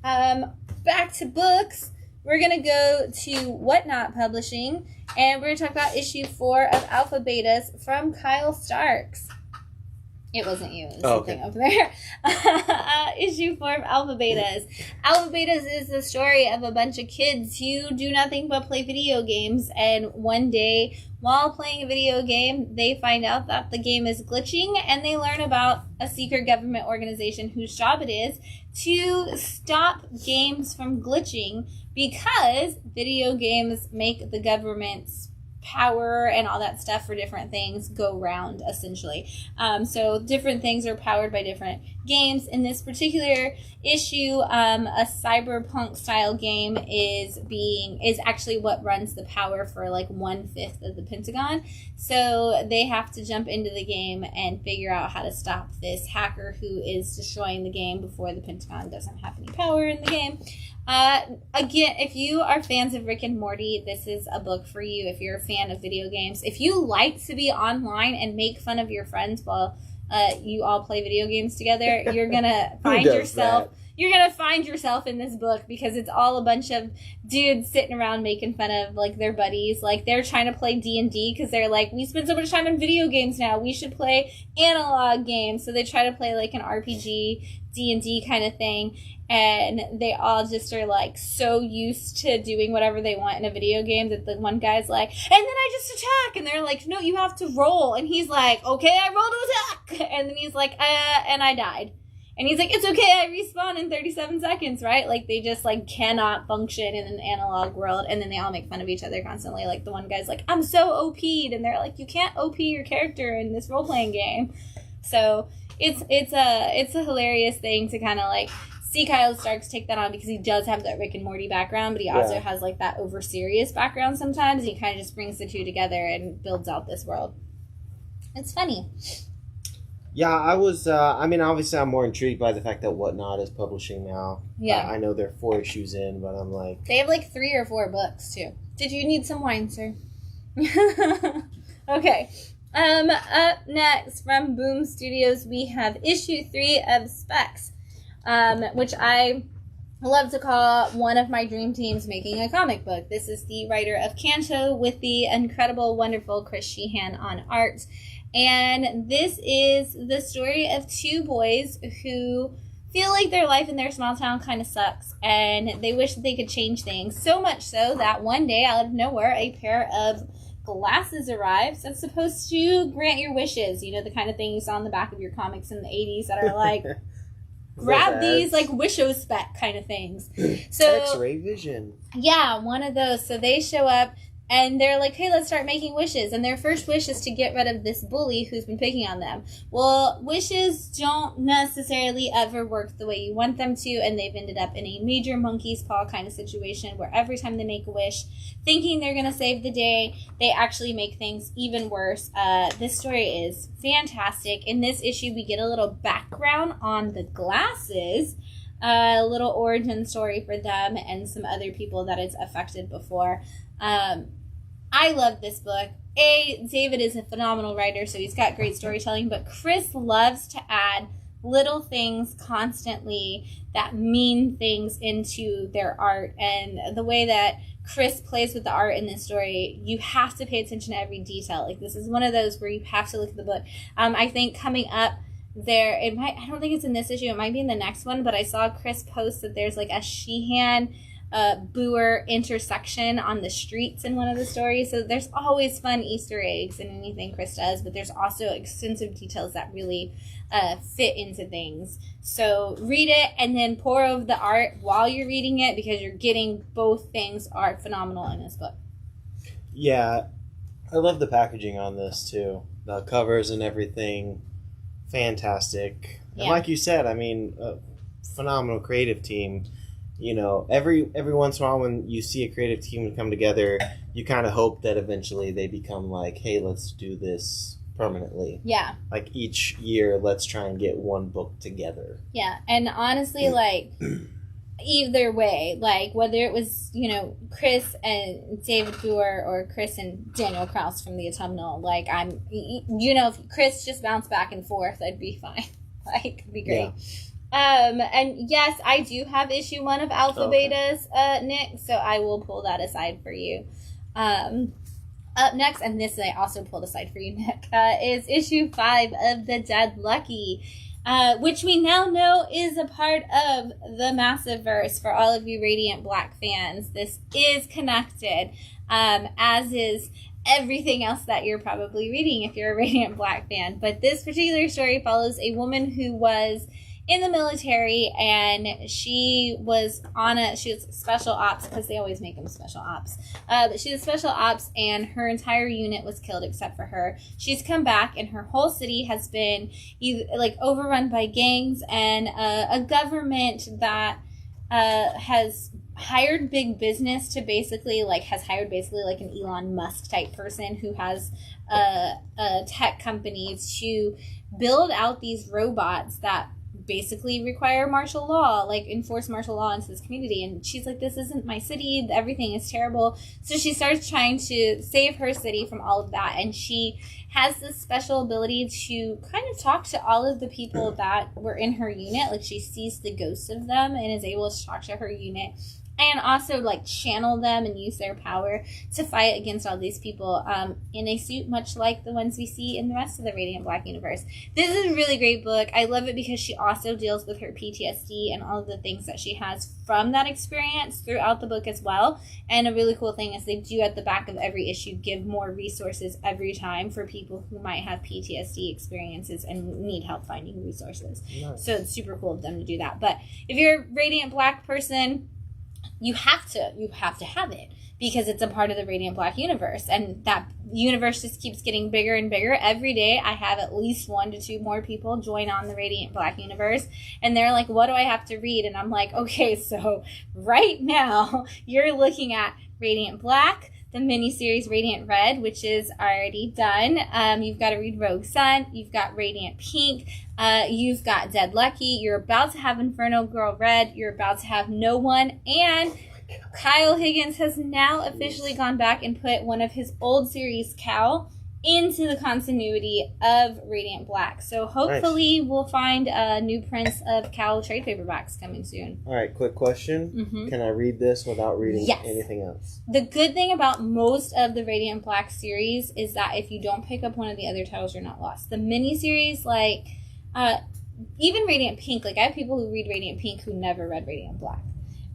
Back to books. We're going to go to Whatnot Publishing, and we're going to talk about issue 4 of Alpha Betas from Kyle Starks. It wasn't you. It was something over there. Issue 4 of Alpha Betas. Alpha Betas is the story of a bunch of kids who do nothing but play video games. And one day, while playing a video game, they find out that the game is glitching. And they learn about a secret government organization whose job it is to stop games from glitching, because video games make the government's power and all that stuff for different things go round, essentially. So different things are powered by different games. In this particular issue, a cyberpunk style game is actually what runs the power for like 1/5 of the Pentagon. So they have to jump into the game and figure out how to stop this hacker who is destroying the game before the Pentagon doesn't have any power in the game. Again, if you are fans of Rick and Morty, this is a book for you. If you're a fan of video games, if you like to be online and make fun of your friends while you all play video games together, you're gonna find yourself you're gonna find yourself in this book because it's all a bunch of dudes sitting around making fun of like their buddies. Like they're trying to play D&D because they're like, we spend so much time in video games now, we should play analog games. So they try to play like an RPG D&D kind of thing, and they all just are like so used to doing whatever they want in a video game that the one guy's like, and then I just attack, and they're like, no, you have to roll, and he's like, okay, I rolled to attack, and then he's like, and I died. And he's like, it's okay, I respawn in 37 seconds, right? Like, they just, like, cannot function in an analog world, and then they all make fun of each other constantly. Like, the one guy's like, I'm so OP'd, and they're like, you can't OP your character in this role-playing game. So, it's a hilarious thing to kind of, like, see Kyle Starks take that on, because he does have that Rick and Morty background, but he also has, like, that over-serious background sometimes, and he kind of just brings the two together and builds out this world. It's funny. Yeah, I was, I mean, obviously I'm more intrigued by the fact that Whatnot is publishing now. Yeah. I know they're 4 issues in, but I'm like... They have like 3 or 4 books, too. Did you need some wine, sir? Okay. Up next from Boom Studios, we have issue 3 of Specs, which I love to call one of my dream teams making a comic book. This is the writer of Kanto with the incredible, wonderful Chris Sheehan on art. And this is the story of 2 boys who feel like their life in their small town kind of sucks, and they wish that they could change things. So much so that one day, out of nowhere, a pair of glasses arrives that's supposed to grant your wishes. You know, the kind of thing you saw on the back of your comics in the 80s that are like, grab these, like, wish-o-spec kind of things. So X-ray vision. Yeah, one of those. So they show up, and they're like, hey, let's start making wishes. And their first wish is to get rid of this bully who's been picking on them. Well, wishes don't necessarily ever work the way you want them to, and they've ended up in a major monkey's paw kind of situation where every time they make a wish, thinking they're going to save the day, they actually make things even worse. This story is fantastic. In this issue, we get a little background on the glasses, a little origin story for them and some other people that it's affected before. I love this book. David is a phenomenal writer, so he's got great storytelling, but Chris loves to add little things constantly that mean things into their art, and the way that Chris plays with the art in this story, you have to pay attention to every detail. Like, this is one of those where you have to look at the book. I think coming up there, I don't think it's in this issue, it might be in the next one, but I saw Chris post that there's like a Sheehan Boer intersection on the streets in one of the stories. So there's always fun Easter eggs in anything Chris does, but there's also extensive details that really fit into things. So read it and then pour over the art while you're reading it, because you're getting both things are phenomenal in this book. Yeah, I love the packaging on this too. The covers and everything, fantastic. Yeah. And like you said, I mean, phenomenal creative team. You know, every once in a while when you see a creative team come together, you kind of hope that eventually they become like, hey, let's do this permanently. Yeah. Like each year, let's try and get one book together. Yeah, and honestly, like, either way, like, whether it was, you know, Chris and David Boer or Chris and Daniel Kraus from the Autumnal, like, you know, if Chris just bounced back and forth, I'd be fine. Like, it'd be great. Yeah. And yes, I do have issue 1 of Alpha Betas, Nick, so I will pull that aside for you. Up next, and this I also pulled aside for you, Nick, is issue 5 of The Dead Lucky, which we now know is a part of the Massiveverse. For all of you Radiant Black fans, this is connected, as is everything else that you're probably reading if you're a Radiant Black fan. But this particular story follows a woman who was in the military, and she was special ops, because they always make them special ops, but she was special ops, and her entire unit was killed except for her. She's come back, and her whole city has been either like overrun by gangs, and a government that has hired big business to basically like an Elon Musk type person who has a tech company to build out these robots that basically require martial law, like enforce martial law into this community. And she's like, this isn't my city. Everything is terrible. So she starts trying to save her city from all of that. And she has this special ability to kind of talk to all of the people that were in her unit. Like she sees the ghosts of them and is able to talk to her unit and also like channel them and use their power to fight against all these people in a suit much like the ones we see in the rest of the Radiant Black universe. This is a really great book. I love it because she also deals with her PTSD and all of the things that she has from that experience throughout the book as well. And a really cool thing is they do at the back of every issue give more resources every time for people who might have PTSD experiences and need help finding resources. Nice. So it's super cool of them to do that. But if you're a Radiant Black person, you have to have it because it's a part of the Radiant Black universe, and that universe just keeps getting bigger and bigger. Every day I have at least 1 to 2 more people join on the Radiant Black universe, and they're like, what do I have to read? And I'm like, okay, so right now you're looking at Radiant Black, the miniseries Radiant Red, which is already done. You've got to read Rogue Sun. You've got Radiant Pink. You've got Dead Lucky. You're about to have Inferno Girl Red. You're about to have No One. And Kyle Higgins has now officially gone back and put one of his old series, Cal, into the continuity of Radiant Black. So hopefully we'll find new prints of Cal trade paperbacks coming soon. All right, quick question. Mm-hmm. Can I read this without reading anything else? The good thing about most of the Radiant Black series is that if you don't pick up one of the other titles, you're not lost. The miniseries, like, even Radiant Pink, like I have people who read Radiant Pink who never read Radiant Black.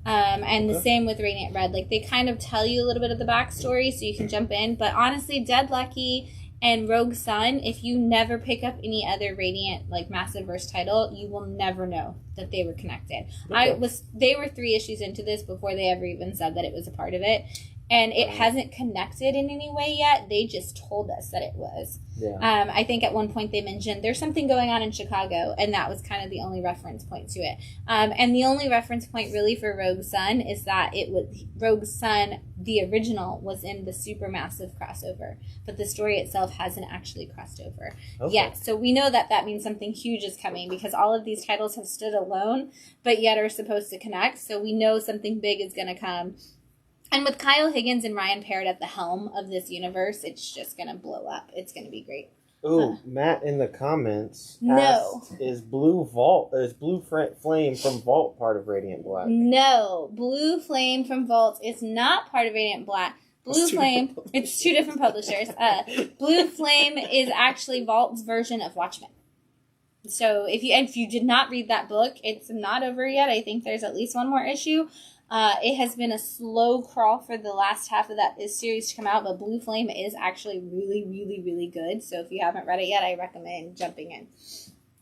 And the same with Radiant Red. Like, they kind of tell you a little bit of the backstory so you can jump in. But honestly, Dead Lucky and Rogue Sun, if you never pick up any other Radiant, like, Massive-verse title, you will never know that they were connected. Okay. They were 3 issues into this before they ever even said that it was a part of it. And it hasn't connected in any way yet. They just told us that it was. Yeah. I think at one point they mentioned there's something going on in Chicago, and that was kind of the only reference point to it. And the only reference point really for Rogue Sun is that it was Rogue Sun, the original, was in the Supermassive crossover, but the story itself hasn't actually crossed over yet. So we know that that means something huge is coming because all of these titles have stood alone, but yet are supposed to connect. So we know something big is going to come. And with Kyle Higgins and Ryan Parrott at the helm of this universe, it's just going to blow up. It's going to be great. Ooh, Matt in the comments asked, is Blue Flame from Vault part of Radiant Black? No, Blue Flame from Vault is not part of Radiant Black. Blue Flame, it's 2 different publishers. Blue Flame is actually Vault's version of Watchmen. So if you did not read that book, it's not over yet. I think there's at least 1 more issue. It has been a slow crawl for the last half of that series to come out, but Blue Flame is actually really, really, really good. So if you haven't read it yet, I recommend jumping in.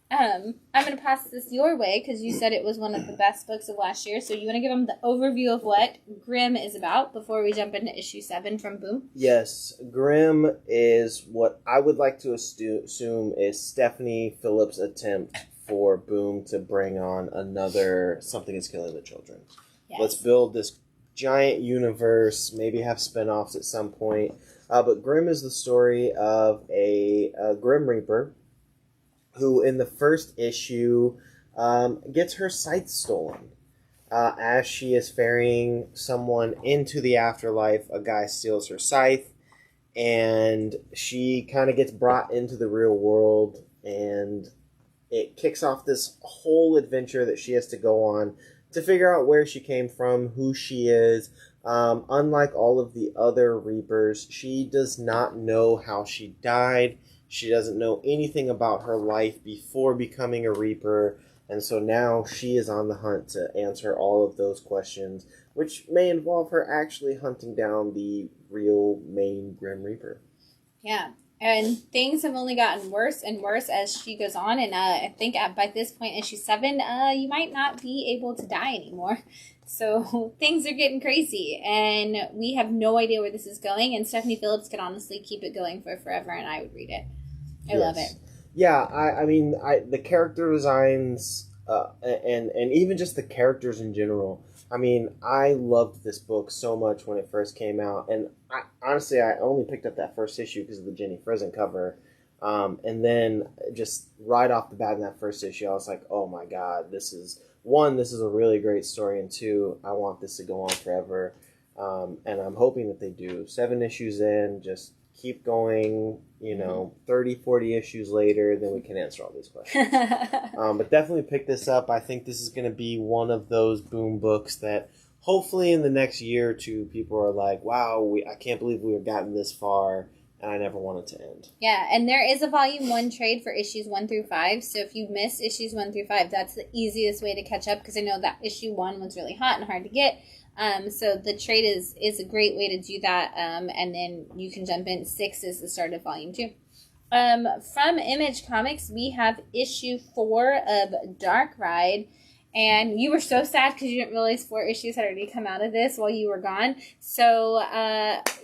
I'm going to pass this your way because you said it was one of the best books of last year. So you want to give them the overview of what Grimm is about before we jump into issue 7 from Boom? Yes, Grimm is what I would like to assume is Stephanie Phillips' attempt for Boom to bring on another Something is Killing the Children. Yes. Let's build this giant universe, maybe have spin-offs at some point. But Grimm is the story of a Grim Reaper who in the first issue gets her scythe stolen. As she is ferrying someone into the afterlife, a guy steals her scythe, and she kind of gets brought into the real world, and it kicks off this whole adventure that she has to go on to figure out where she came from, who she is. Unlike all of the other Reapers, she does not know how she died. She doesn't know anything about her life before becoming a Reaper, and so now she is on the hunt to answer all of those questions, which may involve her actually hunting down the real main Grim Reaper. Yeah. And things have only gotten worse and worse as she goes on. And I think by this point, issue 7, you might not be able to die anymore. So things are getting crazy. And we have no idea where this is going. And Stephanie Phillips could honestly keep it going for forever. And I would read it. I love it. Yeah, I mean, the character designs and even just the characters in general. I mean, I loved this book so much when it first came out, and honestly, I only picked up that first issue because of the Jenny Frison cover. And then just right off the bat in that first issue, I was like, oh my God, this is a really great story, and two, I want this to go on forever. And I'm hoping that they do. 7 issues in, just keep going, 30, 40 issues later, then we can answer all these questions. But definitely pick this up. I think this is going to be one of those boom books that hopefully in the next year or two, people are like, wow, I can't believe we have gotten this far, and I never want it to end. Yeah, and there is a volume 1 trade for issues 1 through 5, so if you missed issues 1 through 5, that's the easiest way to catch up, because I know that issue 1 was really hot and hard to get. So the trade is a great way to do that, and then you can jump in. 6 is the start of volume 2. From Image Comics, we have issue 4 of Dark Ride, and you were so sad because you didn't realize 4 issues had already come out of this while you were gone. So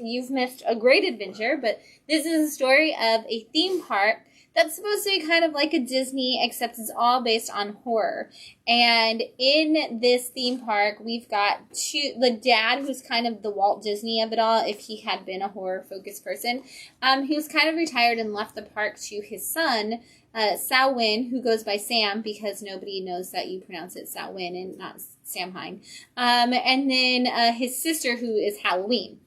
you've missed a great adventure, but this is a story of a theme park that's supposed to be kind of like a Disney, except it's all based on horror. And in this theme park, we've got the dad, who's kind of the Walt Disney of it all, if he had been a horror-focused person. He was kind of retired and left the park to his son, Sao Win, who goes by Sam, because nobody knows that you pronounce it Sao Win and not Sam Hine. And then his sister, who is Halloween.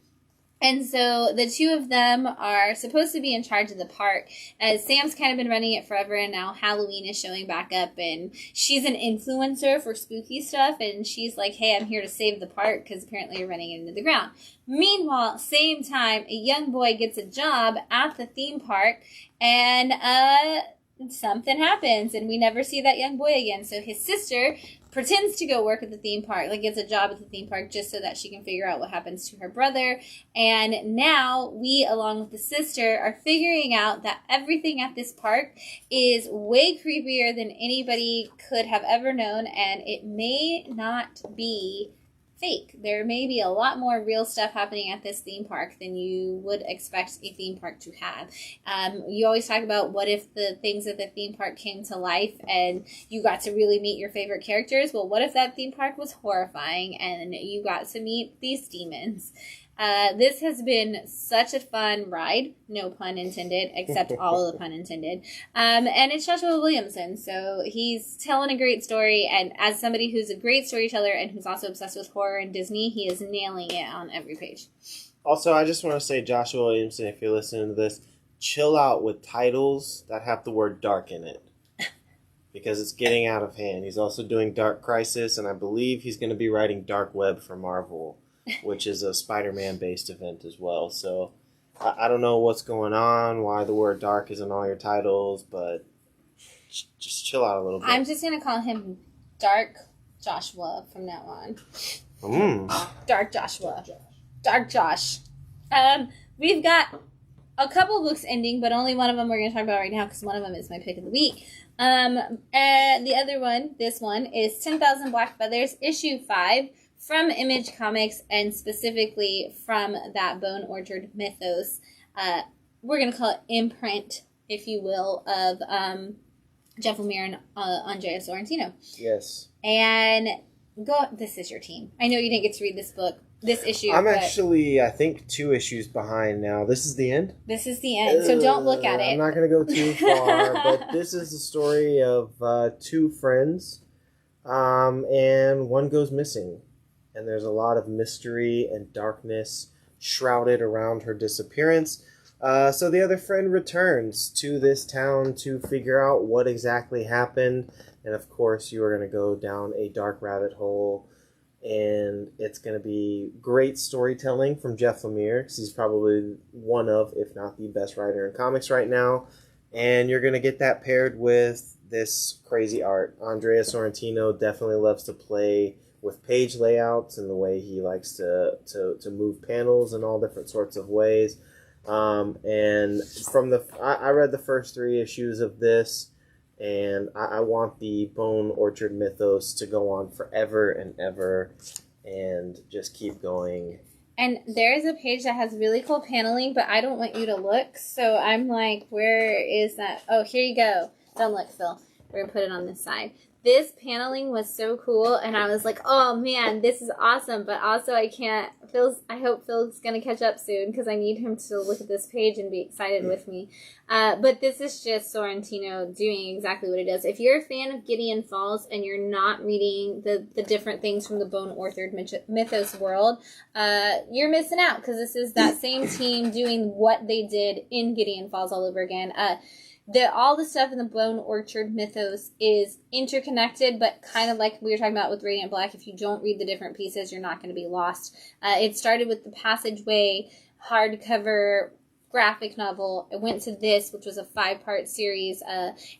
And so the two of them are supposed to be in charge of the park, as Sam's kind of been running it forever, and now Halloween is showing back up, and she's an influencer for spooky stuff, and she's like, hey, I'm here to save the park, because apparently you're running it into the ground. Meanwhile, same time, a young boy gets a job at the theme park, and something happens, and we never see that young boy again. So his sister pretends to go work at the theme park, like gets a job at the theme park just so that she can figure out what happens to her brother. And now we, along with the sister, are figuring out that everything at this park is way creepier than anybody could have ever known, and it may not be fake. There may be a lot more real stuff happening at this theme park than you would expect a theme park to have. You always talk about what if the things at the theme park came to life and you got to really meet your favorite characters. Well, what if that theme park was horrifying and you got to meet these demons? This has been such a fun ride, no pun intended, except all of the pun intended. And it's Joshua Williamson, so he's telling a great story, and as somebody who's a great storyteller and who's also obsessed with horror and Disney, he is nailing it on every page. Also, I just want to say, Joshua Williamson, if you're listening to this, chill out with titles that have the word dark in it, because it's getting out of hand. He's also doing Dark Crisis, and I believe he's going to be writing Dark Web for Marvel, which is a Spider-Man based event as well. So I don't know what's going on, why the word dark is in all your titles, but just chill out a little bit. I'm just going to call him Dark Joshua from now on. Dark Joshua. Dark Josh. We've got a couple books ending, but only one of them we're going to talk about right now because one of them is my pick of the week. And the other one, this one, is 10,000 Black Feathers, issue 5. From Image Comics, and specifically from that Bone Orchard mythos. We're going to call it imprint, if you will, of Jeff Lemire and Andrea Sorrentino. Yes. And this is your team. I know you didn't get to read this issue. I'm actually, I think, 2 issues behind now. This is the end? This is the end, so don't look at it. I'm not going to go too far, but this is the story of 2 friends, and one goes missing. And there's a lot of mystery and darkness shrouded around her disappearance. So the other friend returns to this town to figure out what exactly happened. And of course, you are going to go down a dark rabbit hole. And it's going to be great storytelling from Jeff Lemire, because he's probably one of, if not the best writer in comics right now. And you're going to get that paired with this crazy art. Andrea Sorrentino definitely loves to play with page layouts and the way he likes to move panels in all different sorts of ways. And from I read the first 3 issues of this, and I want the Bone Orchard mythos to go on forever and ever and just keep going. And there is a page that has really cool paneling, but I don't want you to look, so I'm like, where is that? Oh, here you go. Don't look, Phil. We're going to put it on this side. This paneling was so cool, and I was like, oh man, this is awesome, but also I hope Phil's gonna catch up soon, because I need him to look at this page and be excited with me. But this is just Sorrentino doing exactly what it does. If you're a fan of Gideon Falls and you're not reading the different things from the Bone Orchard Mythos world, you're missing out, because this is that same team doing what they did in Gideon Falls all over again. All the stuff in the Bone Orchard Mythos is interconnected, but kind of like we were talking about with Radiant Black, if you don't read the different pieces, you're not going to be lost. It started with the Passageway hardcover graphic novel. It went to this, which was a 5-part series,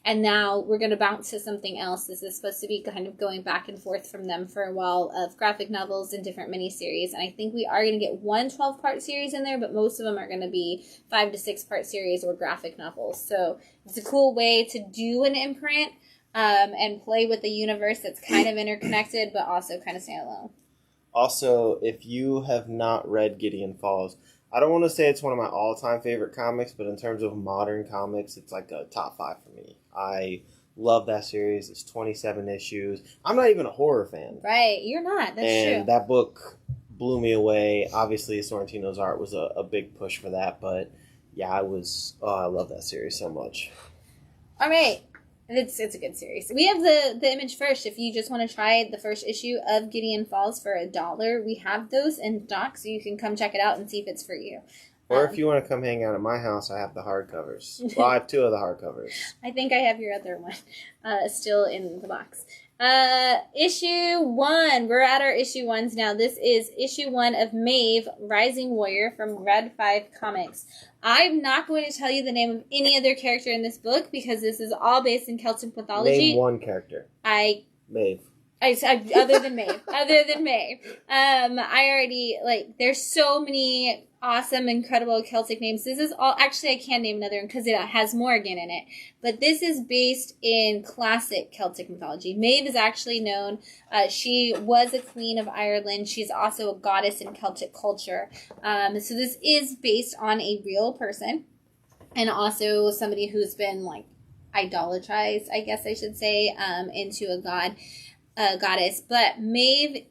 and now we're going to bounce to something else. This is supposed to be kind of going back and forth from them for a while of graphic novels and different miniseries, and I think we are going to get one 12-part series in there, but most of them are going to be 5 to 6-part series or graphic novels. So it's a cool way to do an imprint and play with the universe that's kind of interconnected, but also kind of standalone. Also, if you have not read Gideon Falls, I don't want to say it's one of my all-time favorite comics, but in terms of modern comics, it's like a top 5 for me. I love that series. It's 27 issues. I'm not even a horror fan. Right, you're not. That's true. And that book blew me away. Obviously, Sorrentino's art was a big push for that, but yeah, I love that series so much. All right. It's a good series. We have the image first. If you just want to try the first issue of Gideon Falls for $1, we have those in stock, so you can come check it out and see if it's for you. Or if you want to come hang out at my house, I have the hardcovers. Well, I have 2 of the hardcovers. I think I have your other one still in the box. Issue 1. We're at our issue 1s now. This is issue 1 of Maeve, Rising Warrior from Red 5 Comics. I'm not going to tell you the name of any other character in this book because this is all based in Celtic mythology. Name one character. Maeve. Other than Maeve. I already, there's so many awesome, incredible Celtic names. This is all, actually I can name another one because it has Morrigan in it. But this is based in classic Celtic mythology. Maeve is actually known, she was a queen of Ireland. She's also a goddess in Celtic culture. So this is based on a real person. And also somebody who's been, idolatrized, I guess I should say, into a goddess. But Maeve,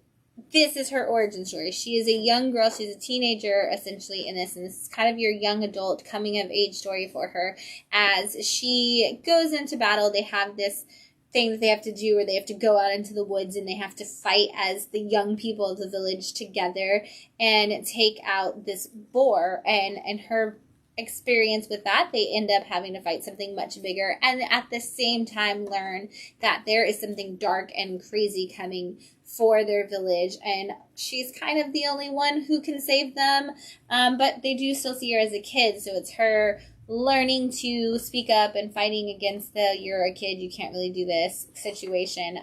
this is her origin story. She is a young girl. She's a teenager, essentially, in this. And this is kind of your young adult coming-of-age story for her. As she goes into battle, they have this thing that they have to do where they have to go out into the woods and they have to fight as the young people of the village together and take out this boar. And her experience with that, they end up having to fight something much bigger and at the same time learn that there is something dark and crazy coming for their village, and she's kind of the only one who can save them, but they do still see her as a kid, so it's her learning to speak up and fighting against the you're a kid, you can't really do this situation.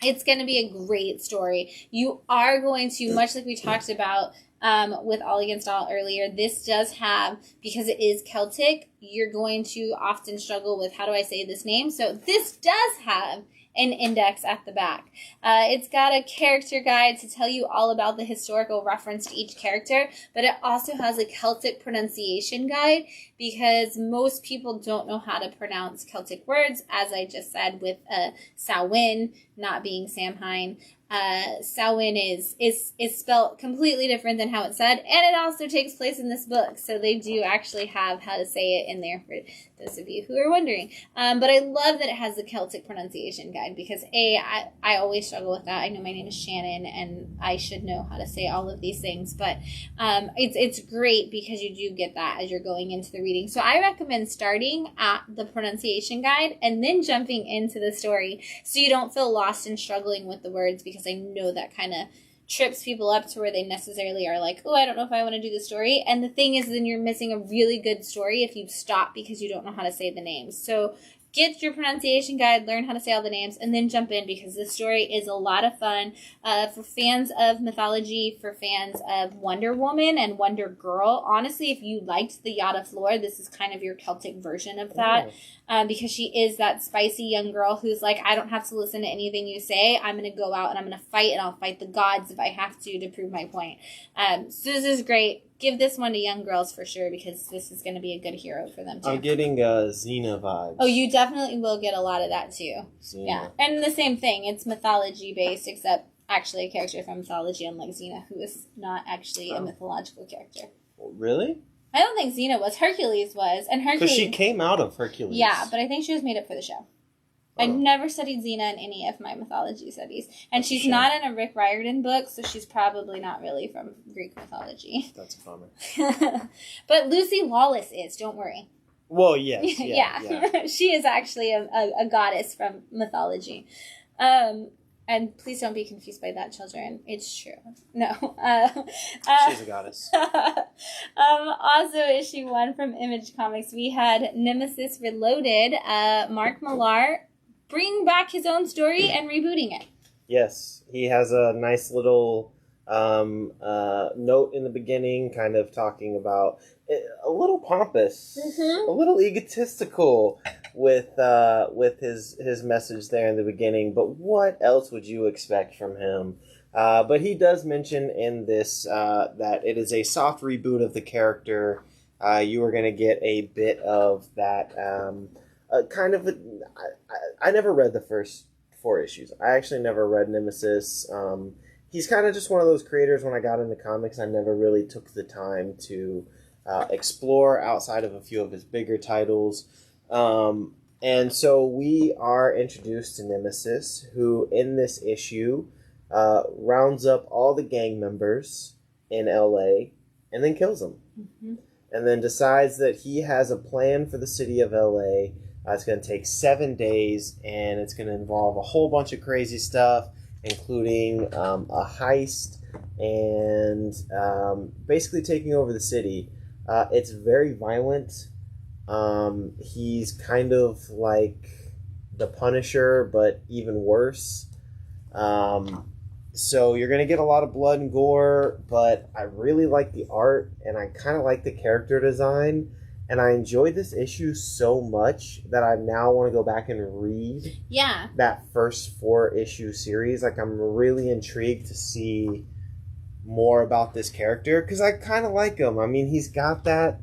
It's going to be a great story. You are going to, much like we talked about with All Against All earlier, this does have, because it is Celtic, you're going to often struggle with, how do I say this name? So this does have an index at the back. It's got a character guide to tell you all about the historical reference to each character, but it also has a Celtic pronunciation guide because most people don't know how to pronounce Celtic words, as I just said with Samhain not being Samhain. Samhain is spelled completely different than how it's said, and it also takes place in this book, so they do actually have how to say it in there for those of you who are wondering. But I love that it has the Celtic pronunciation guide because I always struggle with that. I know my name is Shannon, and I should know how to say all of these things, but it's great because you do get that as you're going into the reading. So I recommend starting at the pronunciation guide and then jumping into the story so you don't feel lost and struggling with the words, because I know that kind of trips people up to where they necessarily are like, oh, I don't know if I want to do the story. And the thing is, then you're missing a really good story if you stop because you don't know how to say the names. So get your pronunciation guide, learn how to say all the names, and then jump in because this story is a lot of fun. For fans of mythology, for fans of Wonder Woman and Wonder Girl, honestly, if you liked the Yada Floor, this is kind of your Celtic version of that. Because she is that spicy young girl who's like, I don't have to listen to anything you say. I'm going to go out and I'm going to fight, and I'll fight the gods if I have to prove my point. So this is great. give this one to young girls for sure, because this is going to be a good hero for them too. I'm getting Xena vibes. Oh, you definitely will get a lot of that too. Xena. Yeah, and the same thing. It's mythology based, except actually a character from mythology, unlike Xena, who is not actually a mythological character. Really? I don't think Xena was. Hercules was, and Hercules. Because she came out of Hercules. Yeah, but I think she was made up for the show. I never studied Xena in any of my mythology studies. And she's not in a Rick Riordan book, so she's probably not really from Greek mythology. That's a bummer. But Lucy Lawless is, don't worry. Well, yes. Yeah. She is actually a goddess from mythology. And please don't be confused by that, children. It's true. No. She's a goddess. Also, issue 1 from Image Comics, we had Nemesis Reloaded. Mark Millar bring back his own story and rebooting it. Yes, he has a nice little note in the beginning, kind of talking about a little pompous, a little egotistical with his message there in the beginning. But what else would you expect from him? But he does mention in this that it is a soft reboot of the character. You are going to get a bit of that kind of. I never read the first 4 issues. I actually never read Nemesis. He's kind of just one of those creators. When I got into comics, I never really took the time to explore outside of a few of his bigger titles. And so we are introduced to Nemesis, who in this issue rounds up all the gang members in LA and then kills them. Mm-hmm. And then decides that he has a plan for the city of LA. It's going to take 7 days, and it's going to involve a whole bunch of crazy stuff, including a heist and basically taking over the city. It's very violent. He's kind of like the Punisher, but even worse. So you're going to get a lot of blood and gore, but I really like the art, and I kind of like the character design. And I enjoyed this issue so much that I now want to go back and read that first 4-issue series. Like, I'm really intrigued to see more about this character, because I kind of like him. I mean, he's got that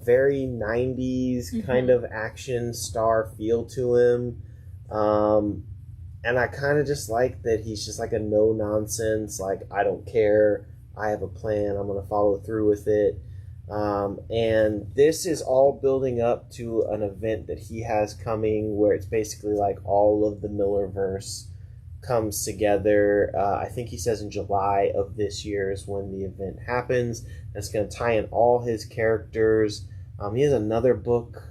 very 90s kind of action star feel to him. And I kind of just like that he's just like a no-nonsense, like, I don't care, I have a plan, I'm going to follow through with it. And this is all building up to an event that he has coming where it's basically like all of the Millerverse comes together. I think he says in July of this year is when the event happens. That's going to tie in all his characters. He has another book,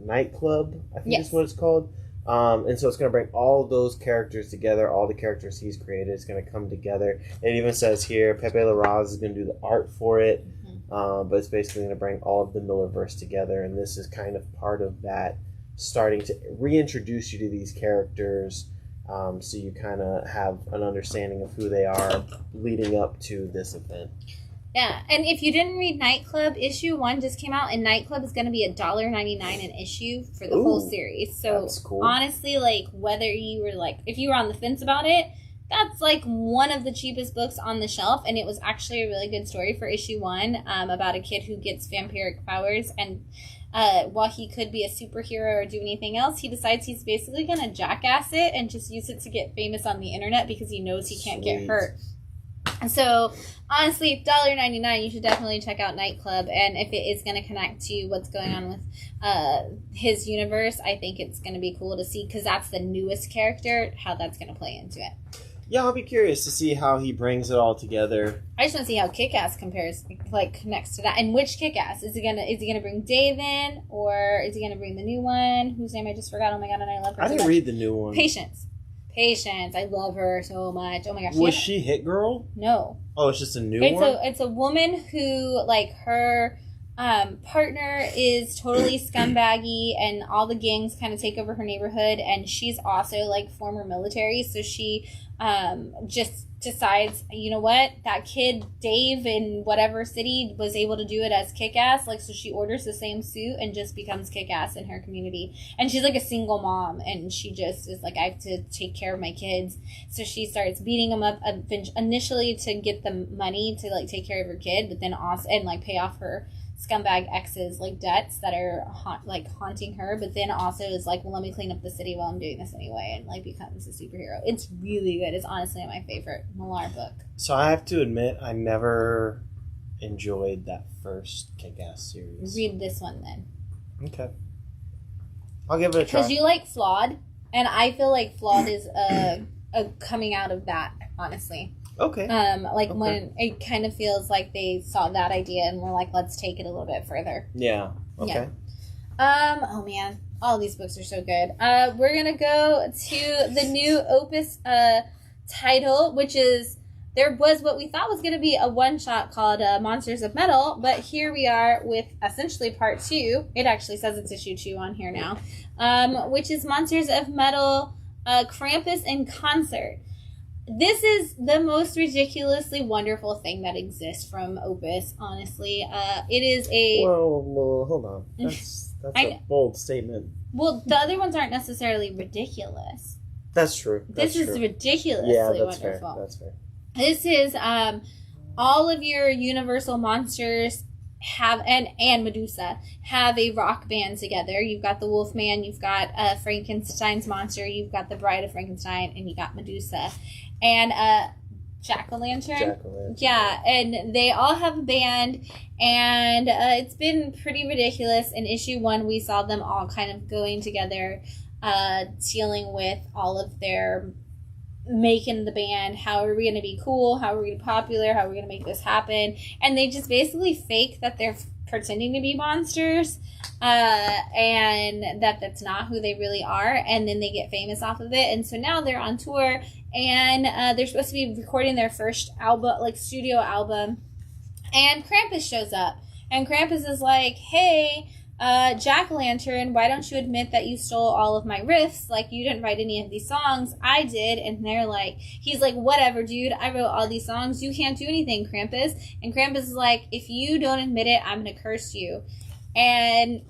Nightclub, I think is what it's called. And so it's going to bring all of those characters together. All the characters he's created is going to come together. It even says here Pepe Larraz is going to do the art for it. But it's basically going to bring all of the Millerverse together, and this is kind of part of that, starting to reintroduce you to these characters, so you kind of have an understanding of who they are leading up to this event. Yeah, and if you didn't read Nightclub, issue 1 just came out, and Nightclub is going to be $1.99 an issue for the whole series. So that's cool. Honestly, like, whether you were like, if you were on the fence about it, that's like one of the cheapest books on the shelf, and it was actually a really good story for issue 1 about a kid who gets vampiric powers, and while he could be a superhero or do anything else, he decides he's basically going to jackass it and just use it to get famous on the internet because he knows he can't get hurt. So, honestly, $1.99, you should definitely check out Nightclub, and if it is going to connect to what's going on with his universe, I think it's going to be cool to see, because that's the newest character, how that's going to play into it. Yeah, I'll be curious to see how he brings it all together. I just want to see how Kick-Ass compares, like, connects to that. And which Kick-Ass? Is he gonna bring Dave in, or is he gonna bring the new one, whose name I just forgot? Oh my god, and I love her. I didn't read the new one. Patience. I love her so much. Oh my gosh. Was she Hit Girl? No. Oh, it's just a new one? It's a woman who, like, her partner is totally scumbaggy, and all the gangs kind of take over her neighborhood, and she's also like former military, so she just decides, you know what, that kid Dave in whatever city was able to do it as kick-ass, like, so she orders the same suit and just becomes kick-ass in her community. And she's like a single mom, and she just is like, I have to take care of my kids, so she starts beating them up initially to get the money to like take care of her kid, but then also and like pay off her scumbag exes like debts that are haunting her, but then also is like, well, let me clean up the city while I'm doing this anyway, and like becomes a superhero. It's really good. It's honestly my favorite Millar book. So I have to admit, I never enjoyed that first Kick-Ass series. Read this one then. Okay, I'll give it a try. Because you like Flawed, and I feel like Flawed is a coming out of that, honestly. Okay. When it kind of feels like they saw that idea and were like, let's take it a little bit further. Yeah. Okay. Yeah. Oh man, all these books are so good. We're gonna go to the new Opus title, which is, there was what we thought was gonna be a one-shot called Monsters of Metal, but here we are with essentially part 2. It actually says it's issue 2 on here now, which is Monsters of Metal, Krampus in Concert. This is the most ridiculously wonderful thing that exists from Opus, honestly. It is a... Well, hold on. That's a bold statement. Well, the other ones aren't necessarily ridiculous. That's true. This is ridiculously wonderful. Fair. That's fair. This is all of your Universal monsters have, and Medusa, have a rock band together. You've got the Wolfman, you've got Frankenstein's monster, you've got the Bride of Frankenstein, and you got Medusa. And Jack-o'-lantern. Yeah, and they all have a band, and it's been pretty ridiculous. In issue 1, we saw them all kind of going together, dealing with all of their making the band. How are we going to be cool? How are we going to be popular? How are we going to make this happen? And they just basically fake that they're pretending to be monsters, and that's not who they really are, and then they get famous off of it. And so now they're on tour, and they're supposed to be recording their first album, like studio album, and Krampus shows up, and Krampus is like, hey, Jack-o'-lantern, why don't you admit that you stole all of my riffs? Like, you didn't write any of these songs, I did. And they're like, he's like, whatever, dude, I wrote all these songs, you can't do anything, Krampus. And Krampus is like, if you don't admit it, I'm gonna curse you. And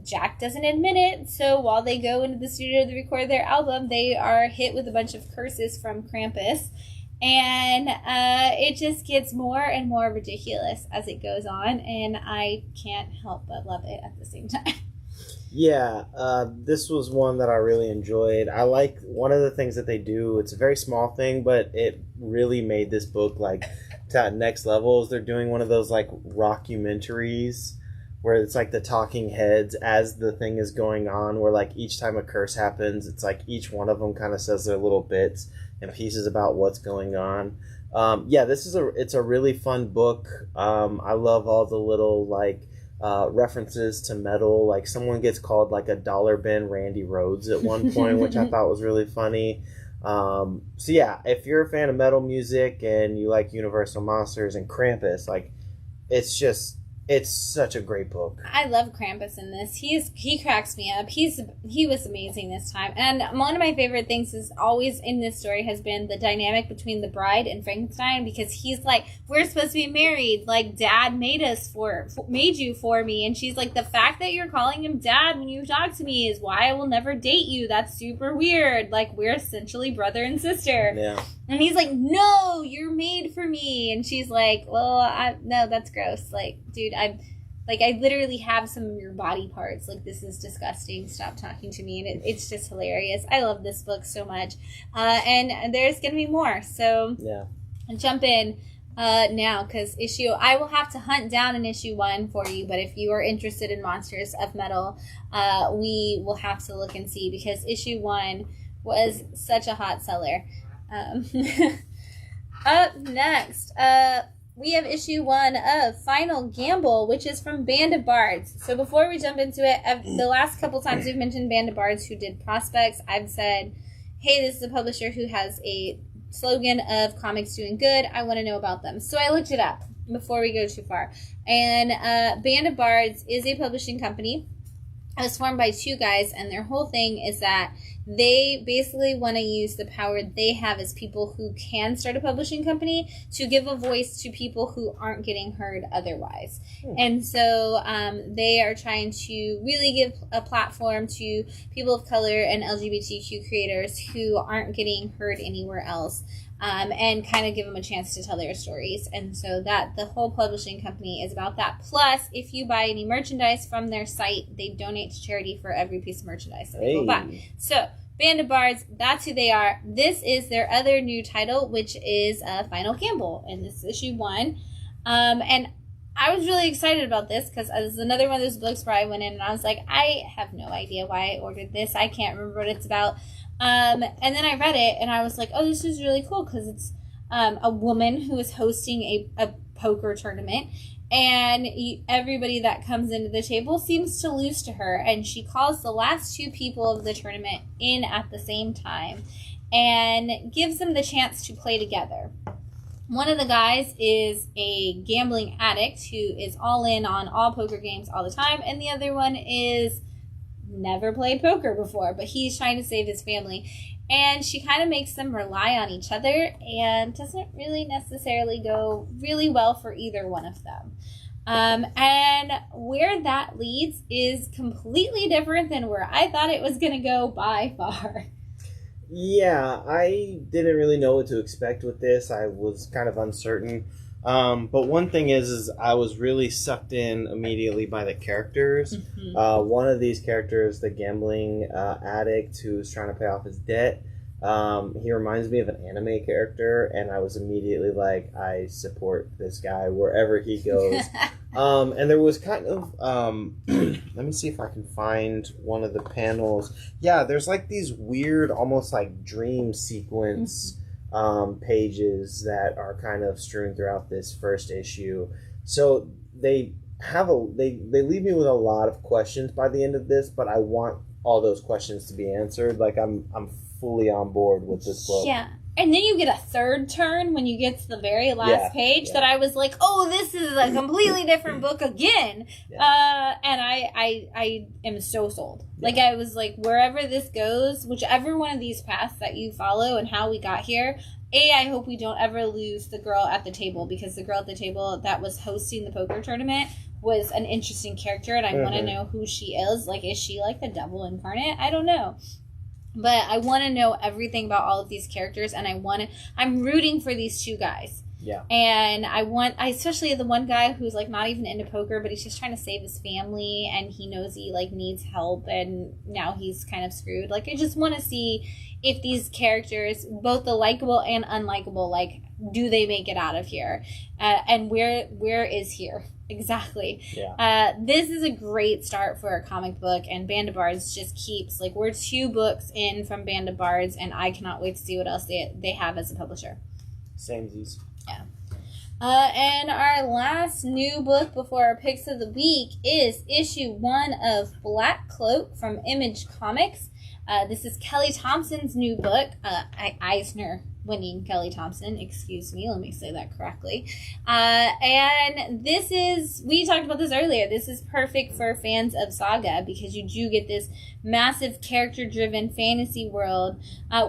Jack doesn't admit it, so while they go into the studio to record their album, they are hit with a bunch of curses from Krampus. And it just gets more and more ridiculous as it goes on, and I can't help but love it at the same time. Yeah, this was one that I really enjoyed. I like one of the things that they do. It's a very small thing, but it really made this book like to that next level. They're doing one of those like rockumentaries where it's like the talking heads as the thing is going on, where like each time a curse happens, it's like each one of them kind of says their little bits and pieces about what's going on. Yeah, it's a really fun book. I love all the little like references to metal. Like someone gets called like a dollar bin Randy Rhoads at one point, which I thought was really funny. So yeah, if you're a fan of metal music and you like Universal Monsters and Krampus, like it's such a great book. I love Krampus in this. He cracks me up. He was amazing this time. And one of my favorite things is always in this story has been the dynamic between the bride and Frankenstein, because he's like, we're supposed to be married. Like, Dad made you for me. And she's like, the fact that you're calling him Dad when you talk to me is why I will never date you. That's super weird. Like, we're essentially brother and sister. Yeah. And he's like, no, you're made for me. And she's like, well, no, that's gross. Like, dude, I literally have some of your body parts. Like, this is disgusting. Stop talking to me. And it's just hilarious. I love this book so much. And there's going to be more. So yeah, jump in now, because I will have to hunt down an issue 1 for you. But if you are interested in Monsters of Metal, we will have to look and see, because issue 1 was such a hot seller. Up next, we have issue 1 of Final Gamble, which is from Band of Bards. So before we jump into it, the last couple times we've mentioned Band of Bards who did Prospects, I've said, hey, this is a publisher who has a slogan of comics doing good. I want to know about them. So I looked it up. before we go too far. And Band of Bards is a publishing company. It was formed by two guys, and their whole thing is that they basically want to use the power they have as people who can start a publishing company to give a voice to people who aren't getting heard otherwise. And so they are trying to really give a platform to people of color and LGBTQ creators who aren't getting heard anywhere else. And kind of give them a chance to tell their stories. And so that the whole publishing company is about that. Plus, if you buy any merchandise from their site, they donate to charity for every piece of merchandise that people buy. So, Band of Bards, that's who they are. This is their other new title, which is Final Gamble. And this is issue 1. And I was really excited about this because this is another one of those books where I went in and I was like, I have no idea why I ordered this. I can't remember what it's about. And then I read it, and I was like, oh, this is really cool, because it's a woman who is hosting a poker tournament, and everybody that comes into the table seems to lose to her, and she calls the last 2 people of the tournament in at the same time, and gives them the chance to play together. One of the guys is a gambling addict who is all in on all poker games all the time, and the other one is never played poker before, but he's trying to save his family. And she kind of makes them rely on each other and doesn't really necessarily go really well for either one of them. And where that leads is completely different than where I thought it was going to go by far. Yeah, I didn't really know what to expect with this. I was kind of uncertain. But one thing is I was really sucked in immediately by the characters. One of these characters, the gambling addict who's trying to pay off his debt, he reminds me of an anime character, and I was immediately like, I support this guy wherever he goes. And there was kind of, let me see if I can find one of the panels. Yeah, there's like these weird, almost like dream sequence pages that are kind of strewn throughout this first issue. So they leave me with a lot of questions by the end of this, but I want all those questions to be answered. Like I'm fully on board with this book. Yeah. And then you get a third turn when you get to the very last page that I was like, oh, this is a completely different book again. Yeah. And I am so sold. Yeah. Like, I was like, wherever this goes, whichever one of these paths that you follow and how we got here, I hope we don't ever lose the girl at the table, because the girl at the table that was hosting the poker tournament was an interesting character, and I want to know who she is. Like, is she like the devil incarnate? I don't know. But I want to know everything about all of these characters, and I'm rooting for these two guys. Yeah. And I especially the one guy who's like not even into poker, but he's just trying to save his family, and he knows he like needs help, and now he's kind of screwed. Like, I just want to see if these characters, both the likable and unlikable, like, do they make it out of here? And where is here? Exactly. Yeah. This is a great start for a comic book, and Band of Bards just keeps, like, we're 2 books in from Band of Bards, and I cannot wait to see what else they have as a publisher. Samesies. Yeah. And our last new book before our picks of the week is issue 1 of Black Cloak from Image Comics. This is Kelly Thompson's new book, Eisner winning Kelly Thompson, excuse me, let me say that correctly. And this is, we talked about this earlier, this is perfect for fans of Saga, because you do get this massive character-driven fantasy world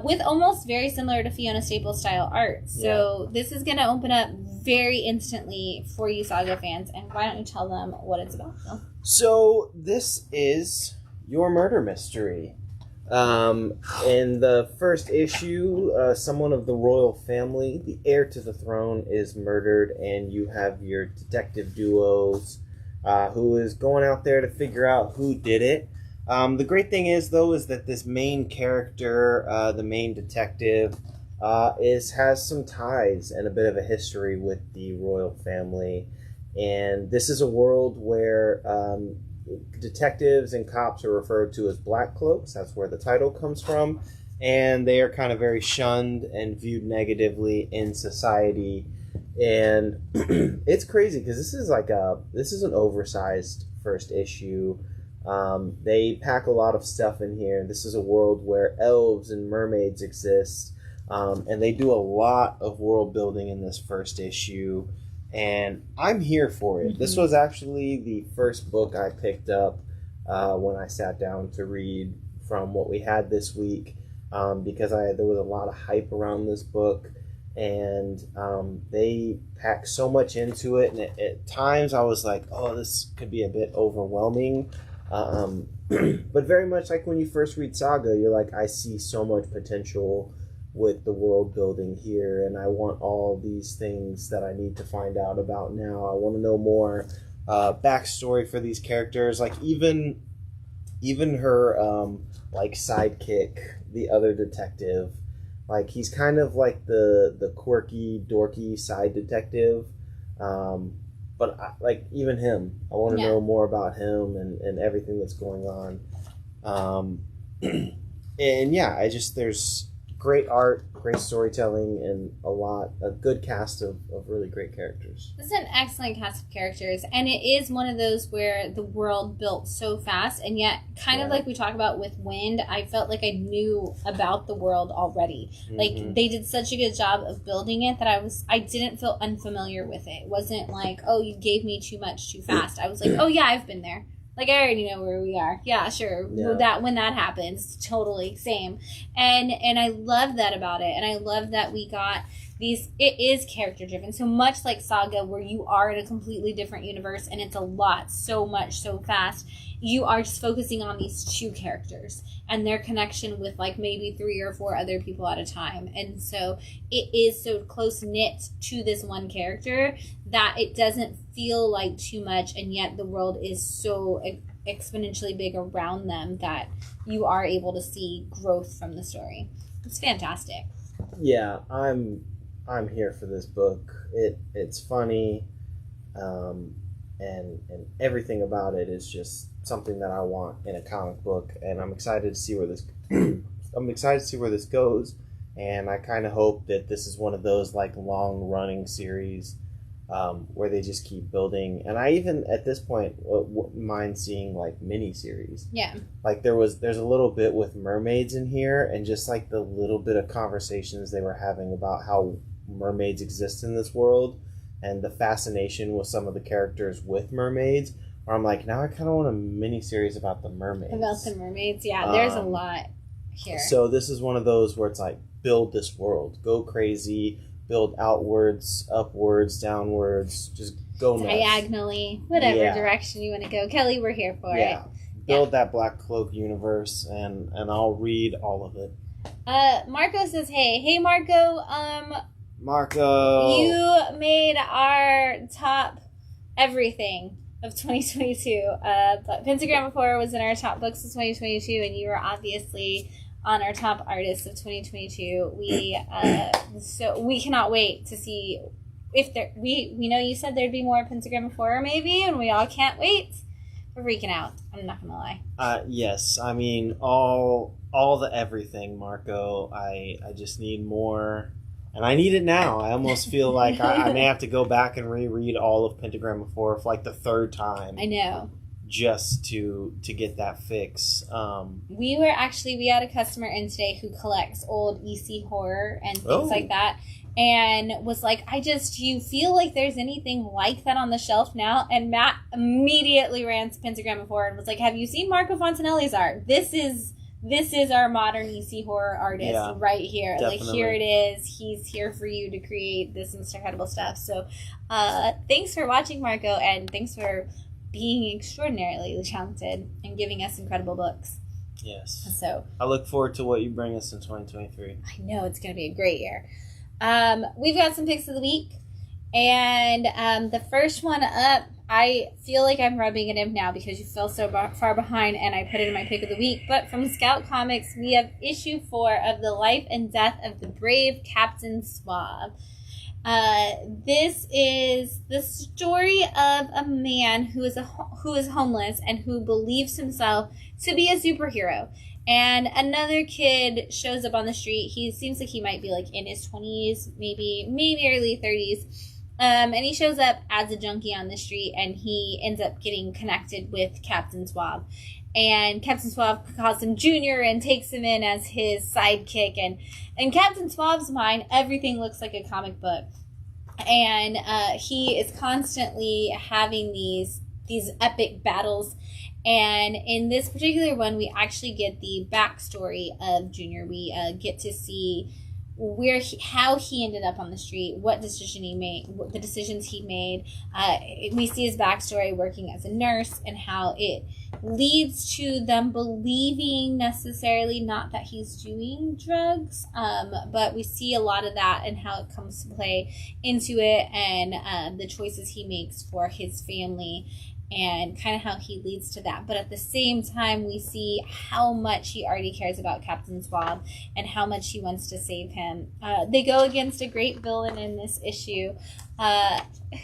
with almost very similar to Fiona Staples style art. So this is going to open up very instantly for you Saga fans, and why don't you tell them what it's about, Phil? So this is your murder mystery. In the first issue, someone of the royal family, the heir to the throne, is murdered, and you have your detective duos who is going out there to figure out who did it. The great thing is, though, is that this main character, the main detective, has some ties and a bit of a history with the royal family. And this is a world where detectives and cops are referred to as black cloaks. That's where the title comes from. And they are kind of very shunned and viewed negatively in society. And it's crazy because this is an oversized first issue. They pack a lot of stuff in here. This is a world where elves and mermaids exist. And they do a lot of world building in this first issue. and I'm here for it. This was actually the first book I picked up when I sat down to read from what we had this week, because there was a lot of hype around this book, and they packed so much into it, and at times I was like, oh, this could be a bit overwhelming, but very much like when you first read Saga, you're like, I see so much potential with the world building here, and I want all these things that I need to find out about now. I want to know more backstory for these characters, like even her like sidekick, the other detective. Like, he's kind of like the quirky, dorky side detective, but like even him, I want to know more about him and everything that's going on. And yeah, there's great art, great storytelling, and a good cast of really great characters. This is an excellent cast of characters, and it is one of those where the world built so fast, and yet kind of like we talk about with Wind, I felt like I knew about the world already. Like, they did such a good job of building it that I didn't feel unfamiliar with it. It wasn't like, oh, you gave me too much too fast. I was like, oh yeah, I've been there. Like, I already know where we are. Yeah, sure. Yeah. When that happens, totally same. And I love that about it. And I love that we got these. It is character driven. So much like Saga, where you are in a completely different universe, and it's a lot, so much, so fast. You are just focusing on these two characters and their connection with like maybe 3 or 4 other people at a time. And so it is so close knit to this one character that it doesn't feel like too much, and yet the world is so exponentially big around them that you are able to see growth from the story. It's fantastic. Yeah, I'm here for this book. It's funny, and everything about it is just something that I want in a comic book, and I'm excited to see where this goes. And I kind of hope that this is one of those like long running series where they just keep building. And I even at this point wouldn't mind seeing like mini series. Yeah. Like there's a little bit with mermaids in here, and just like the little bit of conversations they were having about how mermaids exist in this world, and the fascination with some of the characters with mermaids. Where I'm like, now I kind of want a mini series about the mermaids. About the mermaids, yeah. There's a lot here. So this is one of those where it's like, build this world, go crazy, build outwards, upwards, downwards, just go nuts. Diagonally, whatever direction you want to go. Kelly, we're here for it. Build that Black Cloak universe, and I'll read all of it. Marco says, hey Marco, Marco, you made our top everything of 2022. But Pentagram of Horror was in our top books of 2022, and you were obviously on our top artists of 2022. So we cannot wait to see if there. We know you said there'd be more Pentagram of Horror, maybe, and we all can't wait. We're freaking out. I'm not gonna lie. Yes, I mean all the everything, Marco. I just need more. And I need it now. I almost feel like I may have to go back and reread all of Pentagram of Horror for like the 3rd time. I know. Just to get that fix. We had a customer in today who collects old EC horror and things like that, and was like, do you feel like there's anything like that on the shelf now? And Matt immediately ran to Pentagram of Horror and was like, have you seen Marco Fontanelli's art? This is our modern EC horror artist right here. Definitely. Like, here it is. He's here for you to create this incredible stuff. So thanks for watching, Marco, and thanks for being extraordinarily talented and giving us incredible books. Yes. So I look forward to what you bring us in 2023. I know it's going to be a great year. We've got some picks of the week, and the first one up, I feel like I'm rubbing it in now because you fell so far behind, and I put it in my pick of the week. But from Scout Comics, we have issue 4 of The Life and Death of the Brave Captain Swab. This is the story of a man who is homeless and who believes himself to be a superhero. And another kid shows up on the street. He seems like he might be like in his 20s, maybe early 30s. And he shows up as a junkie on the street, and he ends up getting connected with Captain Swab. And Captain Swab calls him Junior and takes him in as his sidekick. And in Captain Swab's mind, everything looks like a comic book. and he is constantly having these epic battles. And in this particular one, we actually get the backstory of Junior. We get to see how he ended up on the street, what decision he made, the decisions he made. We see his backstory working as a nurse and how it leads to them believing necessarily not that he's doing drugs, but we see a lot of that and how it comes to play into it, and the choices he makes for his family and kind of how he leads to that. But at the same time, we see how much he already cares about Captain Swab and how much he wants to save him. They go against a great villain in this issue,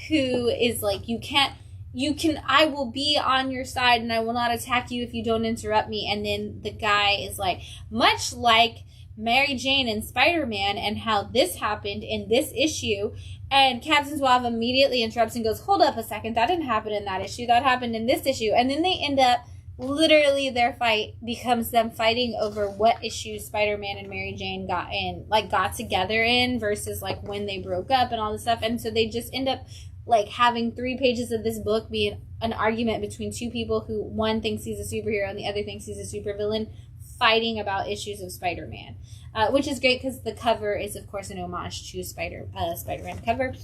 who is like, I will be on your side and I will not attack you if you don't interrupt me. And then the guy is like, much like Mary Jane and Spider-Man and how this happened in this issue. And Captain Suave immediately interrupts and goes, hold up a second, that didn't happen in that issue, that happened in this issue. And then they end up, literally their fight becomes them fighting over what issues Spider-Man and Mary Jane got together in versus like when they broke up and all this stuff. And so they just end up like having 3 pages of this book be an argument between two people who one thinks he's a superhero and the other thinks he's a supervillain, fighting about issues of Spider-Man, which is great because the cover is, of course, an homage to Spider-Man cover.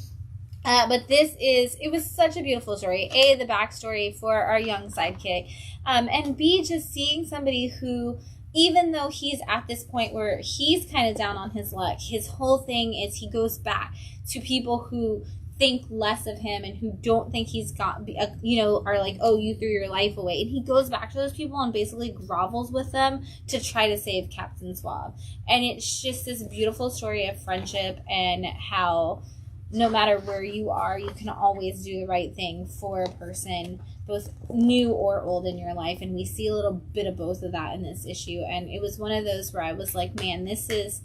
But it was such a beautiful story. A, the backstory for our young sidekick, and B, just seeing somebody who, even though he's at this point where he's kind of down on his luck, his whole thing is he goes back to people who think less of him and who don't think he's got, are like, oh, you threw your life away. And he goes back to those people and basically grovels with them to try to save Captain Swab. And it's just this beautiful story of friendship and how no matter where you are, you can always do the right thing for a person, both new or old in your life. And we see a little bit of both of that in this issue. And it was one of those where I was like, man, this is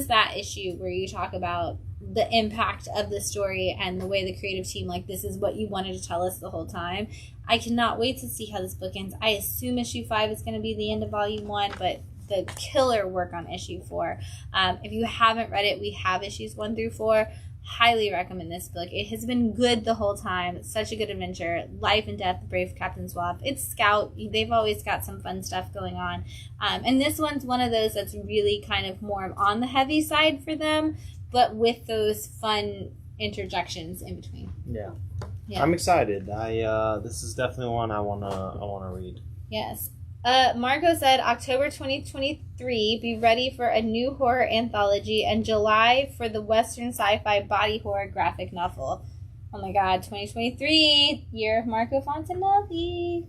that issue where you talk about the impact of the story and the way the creative team, like, this is what you wanted to tell us the whole time. I cannot wait to see how this book ends. I assume issue 5 is going to be the end of volume 1, but the killer work on issue 4. If you haven't read it, we have issues 1 through 4. Highly recommend this book. It has been good the whole time. It's such a good adventure. Life and Death, Brave Captain Swab. It's Scout. They've always got some fun stuff going on. And this one's one of those that's really kind of more on the heavy side for them, but with those fun interjections in between. Yeah. I'm excited. This is definitely one I wanna read. Yes. Marco said October 2023, be ready for a new horror anthology, and July for the Western sci-fi body horror graphic novel. Oh my god, 2023, year of Marco Fontanelli.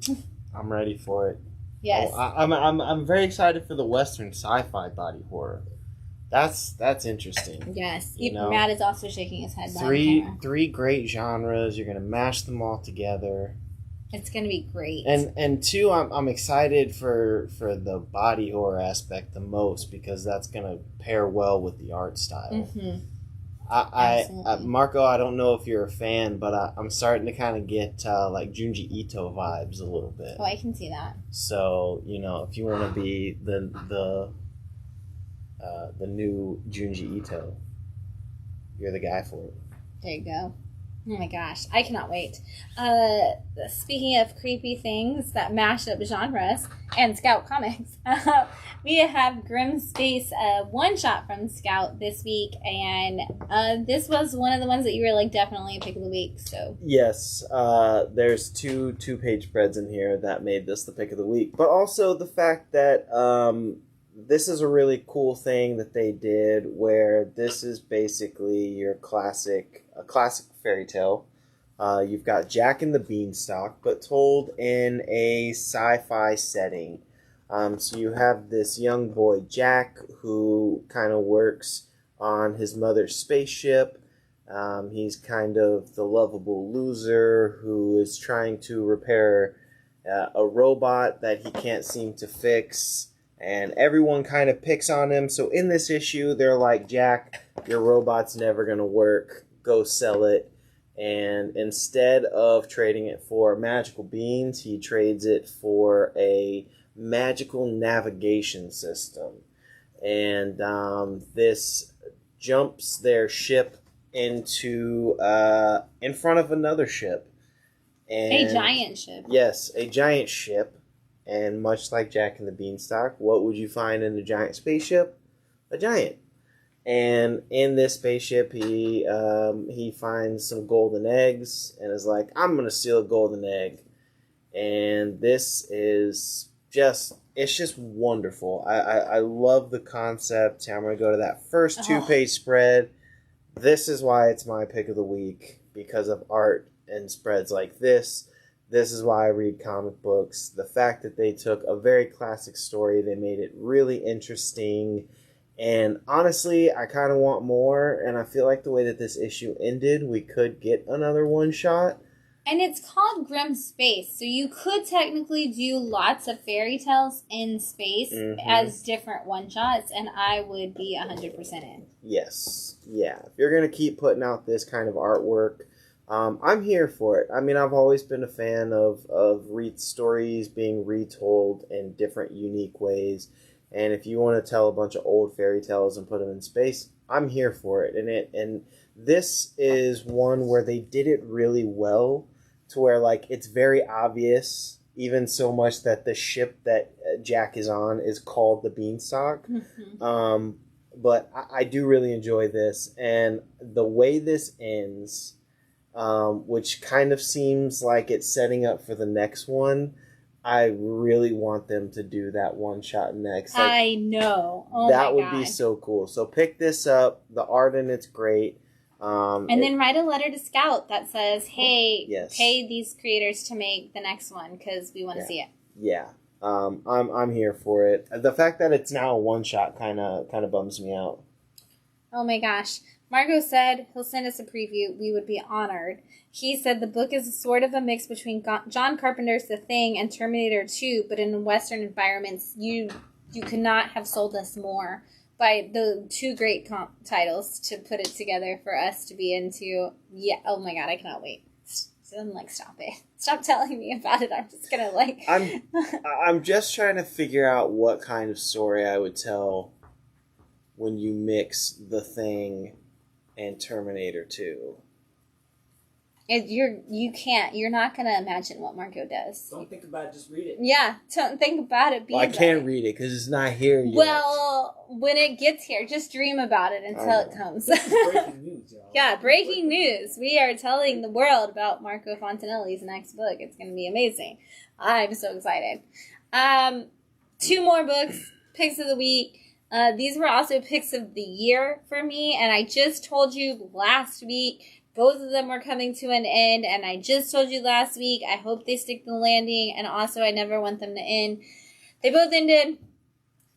I'm ready for it. Yes. I'm very excited for the Western sci-fi body horror. That's interesting. Yes. You know, Matt is also shaking his head. Three great genres. You're gonna mash them all together. It's gonna be great. And 2, I'm excited for the body horror aspect the most because that's gonna pair well with the art style. Mm-hmm. Marco, I don't know if you're a fan, but I'm starting to kind of get like Junji Ito vibes a little bit. Oh, I can see that. So if you want to be the new Junji Ito, you're the guy for it. There you go. Oh my gosh, I cannot wait. Speaking of creepy things that mash up genres and Scout Comics, we have Grim Space one-shot from Scout this week, and this was one of the ones that you were like, definitely a pick of the week. So yes, there's two-page spreads in here that made this the pick of the week, but also the fact that this is a really cool thing that they did where this is basically your classic fairy tale. You've got Jack and the Beanstalk, but told in a sci-fi setting. So you have this young boy, Jack, who kind of works on his mother's spaceship. He's kind of the lovable loser who is trying to repair a robot that he can't seem to fix. And everyone kind of picks on him. So in this issue, they're like, Jack, your robot's never going to work. Go sell it. And instead of trading it for magical beans, he trades it for a magical navigation system. And this jumps their ship into in front of another ship. And a giant ship. Yes, a giant ship. And much like Jack and the Beanstalk, what would you find in a giant spaceship? A giant. And in this spaceship, he finds some golden eggs and is like, I'm going to steal a golden egg. And this is it's just wonderful. I love the concept. I'm going to go to that first 2-page spread. This is why it's my pick of the week, because of art and spreads like this. This is why I read comic books. The fact that they took a very classic story, they made it really interesting. And honestly, I kind of want more. And I feel like the way that this issue ended, we could get another one-shot. And it's called Grim Space. So you could technically do lots of fairy tales in space as different one-shots. And I would be 100% in. Yes. Yeah. If you're going to keep putting out this kind of artwork, I'm here for it. I mean, I've always been a fan of stories being retold in different, unique ways. And if you want to tell a bunch of old fairy tales and put them in space, I'm here for it. And this is one where they did it really well, to where like it's very obvious, even so much that the ship that Jack is on is called the Beanstalk. But I do really enjoy this, and the way this ends. Which kind of seems like it's setting up for the next one. I really want them to do that one shot next. Like, I know. Oh that my would be so cool. So pick this up. The art in it's great. And then write a letter to Scout that says, "Hey, yes, pay these creators to make the next one because we want to see it." Yeah. I'm here for it. The fact that it's now a one shot kind of bums me out. Oh my gosh. Margot said he'll send us a preview. We would be honored. He said the book is sort of a mix between John Carpenter's The Thing and Terminator 2, but in Western environments, you could not have sold us more by the two great titles to put it together for us to be into. Yeah. Oh my God, I cannot wait. I'm like, stop it. Stop telling me about it. I'm just gonna like. I'm just trying to figure out what kind of story I would tell when you mix The Thing and Terminator 2. You're not gonna imagine what Marco does. Don't think about it, just read it. Yeah, don't think about it. I can't read it because it's not here yet. Well, when it gets here, just dream about it until it comes. This is breaking news, y'all. Yeah, breaking news. We are telling the world about Marco Fontanelli's next book. It's gonna be amazing. I'm so excited. 2 more books, picks of the week. These were also picks of the year for me, and I just told you last week both of them were coming to an end, and I just told you last week I hope they stick the landing, and also I never want them to end. They both ended.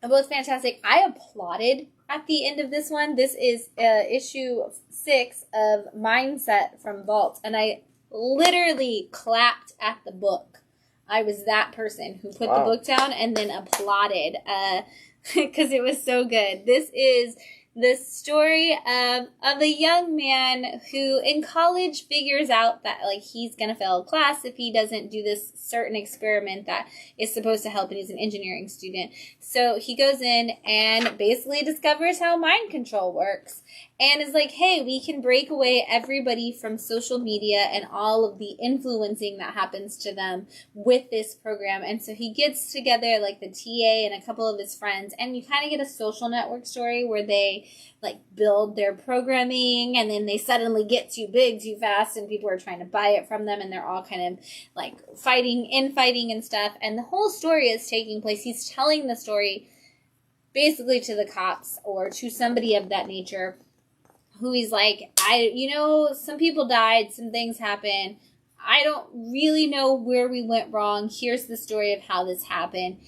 They're both fantastic. I applauded at the end of this one. This is issue 6 of Mindset from Vault, and I literally clapped at the book. I was that person who put the book down and then applauded because it was so good. This is the story of a young man who in college figures out that like he's going to fail a class if he doesn't do this certain experiment that is supposed to help, and he's an engineering student. So he goes in and basically discovers how mind control works and is like, hey, we can break away everybody from social media and all of the influencing that happens to them with this program. And so he gets together like the TA and a couple of his friends, and you kind of get a social network story where they like build their programming and then they suddenly get too big too fast and people are trying to buy it from them and they're all kind of like fighting and stuff. And the whole story is taking place. He's telling the story basically to the cops or to somebody of that nature who he's like, some people died, some things happened. I don't really know where we went wrong. Here's the story of how this happened.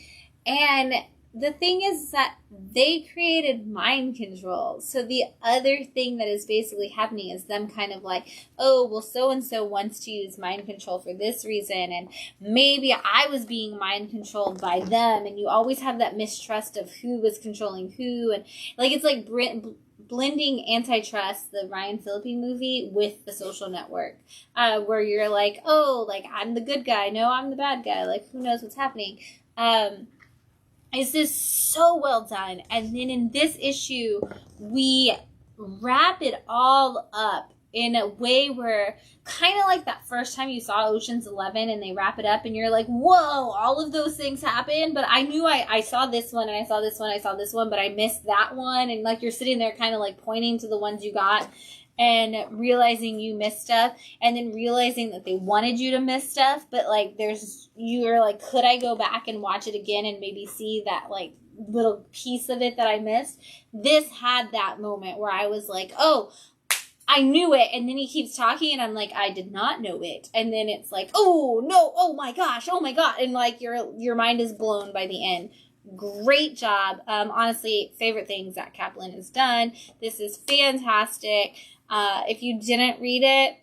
And the thing is that they created mind control. So the other thing that is basically happening is them kind of like, oh, well, so-and-so wants to use mind control for this reason. And maybe I was being mind controlled by them. And you always have that mistrust of who was controlling who. And like, it's like blending Antitrust, the Ryan Phillippe movie, with The Social Network, where you're like, oh, like, I'm the good guy. No, I'm the bad guy. Like, who knows what's happening? It's just so well done. And then in this issue, we wrap it all up in a way where, kind of like that first time you saw Ocean's 11 and they wrap it up and you're like, whoa, all of those things happen. But I knew I saw this one and I saw this one, I saw this one, but I missed that one. And like you're sitting there kind of like pointing to the ones you got and realizing you missed stuff, and then realizing that they wanted you to miss stuff. But like you're like, could I go back and watch it again and maybe see that like little piece of it that I missed? This had that moment where I was like, oh, I knew it, and then he keeps talking, and I'm like, I did not know it, and then it's like, oh no, oh my gosh, oh my god, and like your mind is blown by the end. Great job. Honestly, favorite thing Zach Kaplan has done. This is fantastic. If you didn't read it,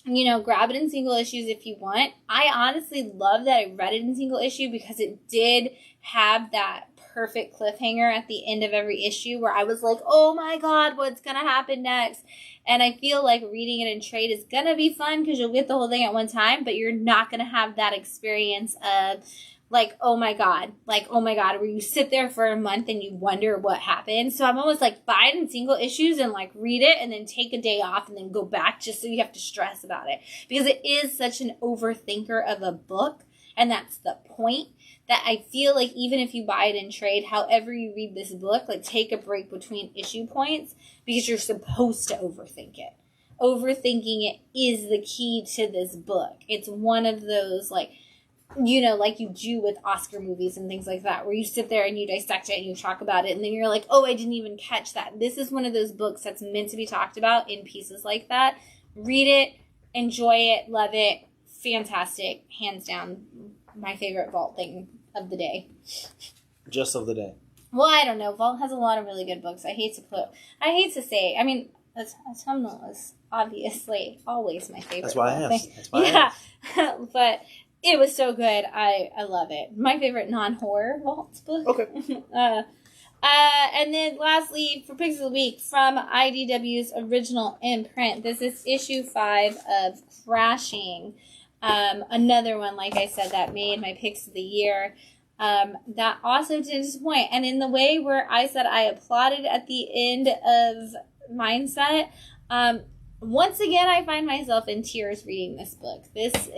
you know, grab it in single issues if you want. I honestly love that I read it in single issue because it did have that perfect cliffhanger at the end of every issue where I was like, oh my god, what's gonna happen next? And I feel like reading it in trade is gonna be fun because you'll get the whole thing at one time, but you're not gonna have that experience of like, oh my god, where you sit there for a month and you wonder what happened. So I'm almost like, buy it in single issues and like read it and then take a day off and then go back just so you have to stress about it, because it is such an overthinker of a book, and that's the point. That I feel like even if you buy it in trade, however you read this book, like take a break between issue points because you're supposed to overthink it. Overthinking it is the key to this book. It's one of those, like, you know, like you do with Oscar movies and things like that, where you sit there and you dissect it and you talk about it and then you're like, oh, I didn't even catch that. This is one of those books that's meant to be talked about in pieces like that. Read it, enjoy it, love it, fantastic, hands down, my favorite Vault thing of the day. Just of the day. Well, I don't know. Vault has a lot of really good books. I hate to say. I mean, Autumnal is obviously always my favorite. That's why I asked. But it was so good. I love it. My favorite non-horror Vault book. Okay. And then lastly, for Picks of the Week, from IDW's original imprint, this is issue 5 of Crashing. Another one, like I said, that made my picks of the year. That also didn't disappoint. And in the way where I said I applauded at the end of Mindset, once again, I find myself in tears reading this book. This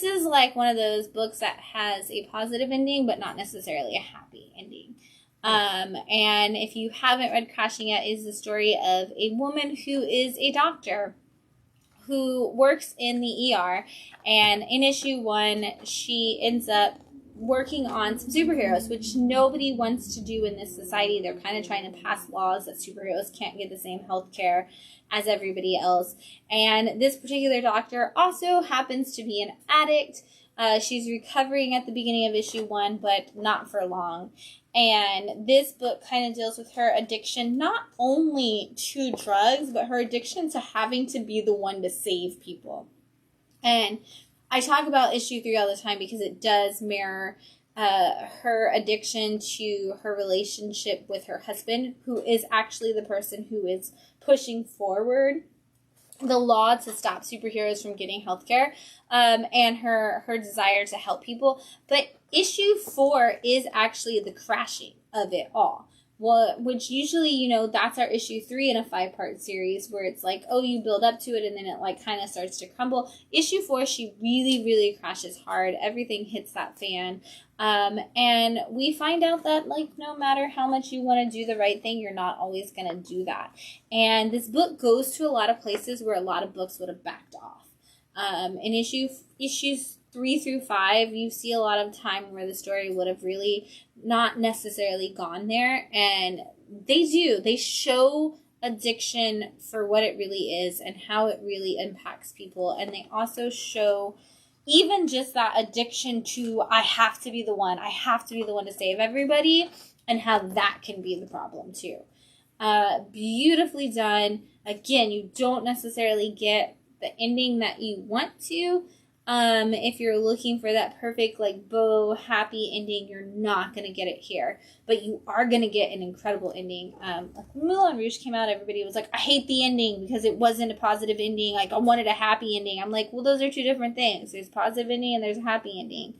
is like one of those books that has a positive ending, but not necessarily a happy ending. And if you haven't read Crashing yet, is the story of a woman who is a doctor who works in the ER, and in issue 1, she ends up working on some superheroes, which nobody wants to do in this society. They're kind of trying to pass laws that superheroes can't get the same health care as everybody else. And this particular doctor also happens to be an addict. She's recovering at the beginning of issue 1, but not for long. And this book kind of deals with her addiction, not only to drugs, but her addiction to having to be the one to save people. And I talk about issue 3 all the time because it does mirror her addiction to her relationship with her husband, who is actually the person who is pushing forward the law to stop superheroes from getting healthcare, and her desire to help people. But issue 4 is actually the crashing of it all. Which usually, you know, that's our issue 3 in a 5-part series where it's like, oh, you build up to it and then it like kind of starts to crumble. Issue 4, she really, really crashes hard. Everything hits that fan. And we find out that like no matter how much you want to do the right thing, you're not always going to do that. And this book goes to a lot of places where a lot of books would have backed off. In issues 3 through 5, you see a lot of time where the story would have really not necessarily gone there, and they show addiction for what it really is and how it really impacts people. And they also show even just that addiction to I have to be the one to save everybody, and how that can be the problem too. Beautifully done. Again, you don't necessarily get the ending that you want to. If you're looking for that perfect, like, bow, happy ending, you're not going to get it here. But you are going to get an incredible ending. When Moulin Rouge came out, everybody was like, I hate the ending because it wasn't a positive ending. Like, I wanted a happy ending. I'm like, well, those are two different things. There's a positive ending and there's a happy ending.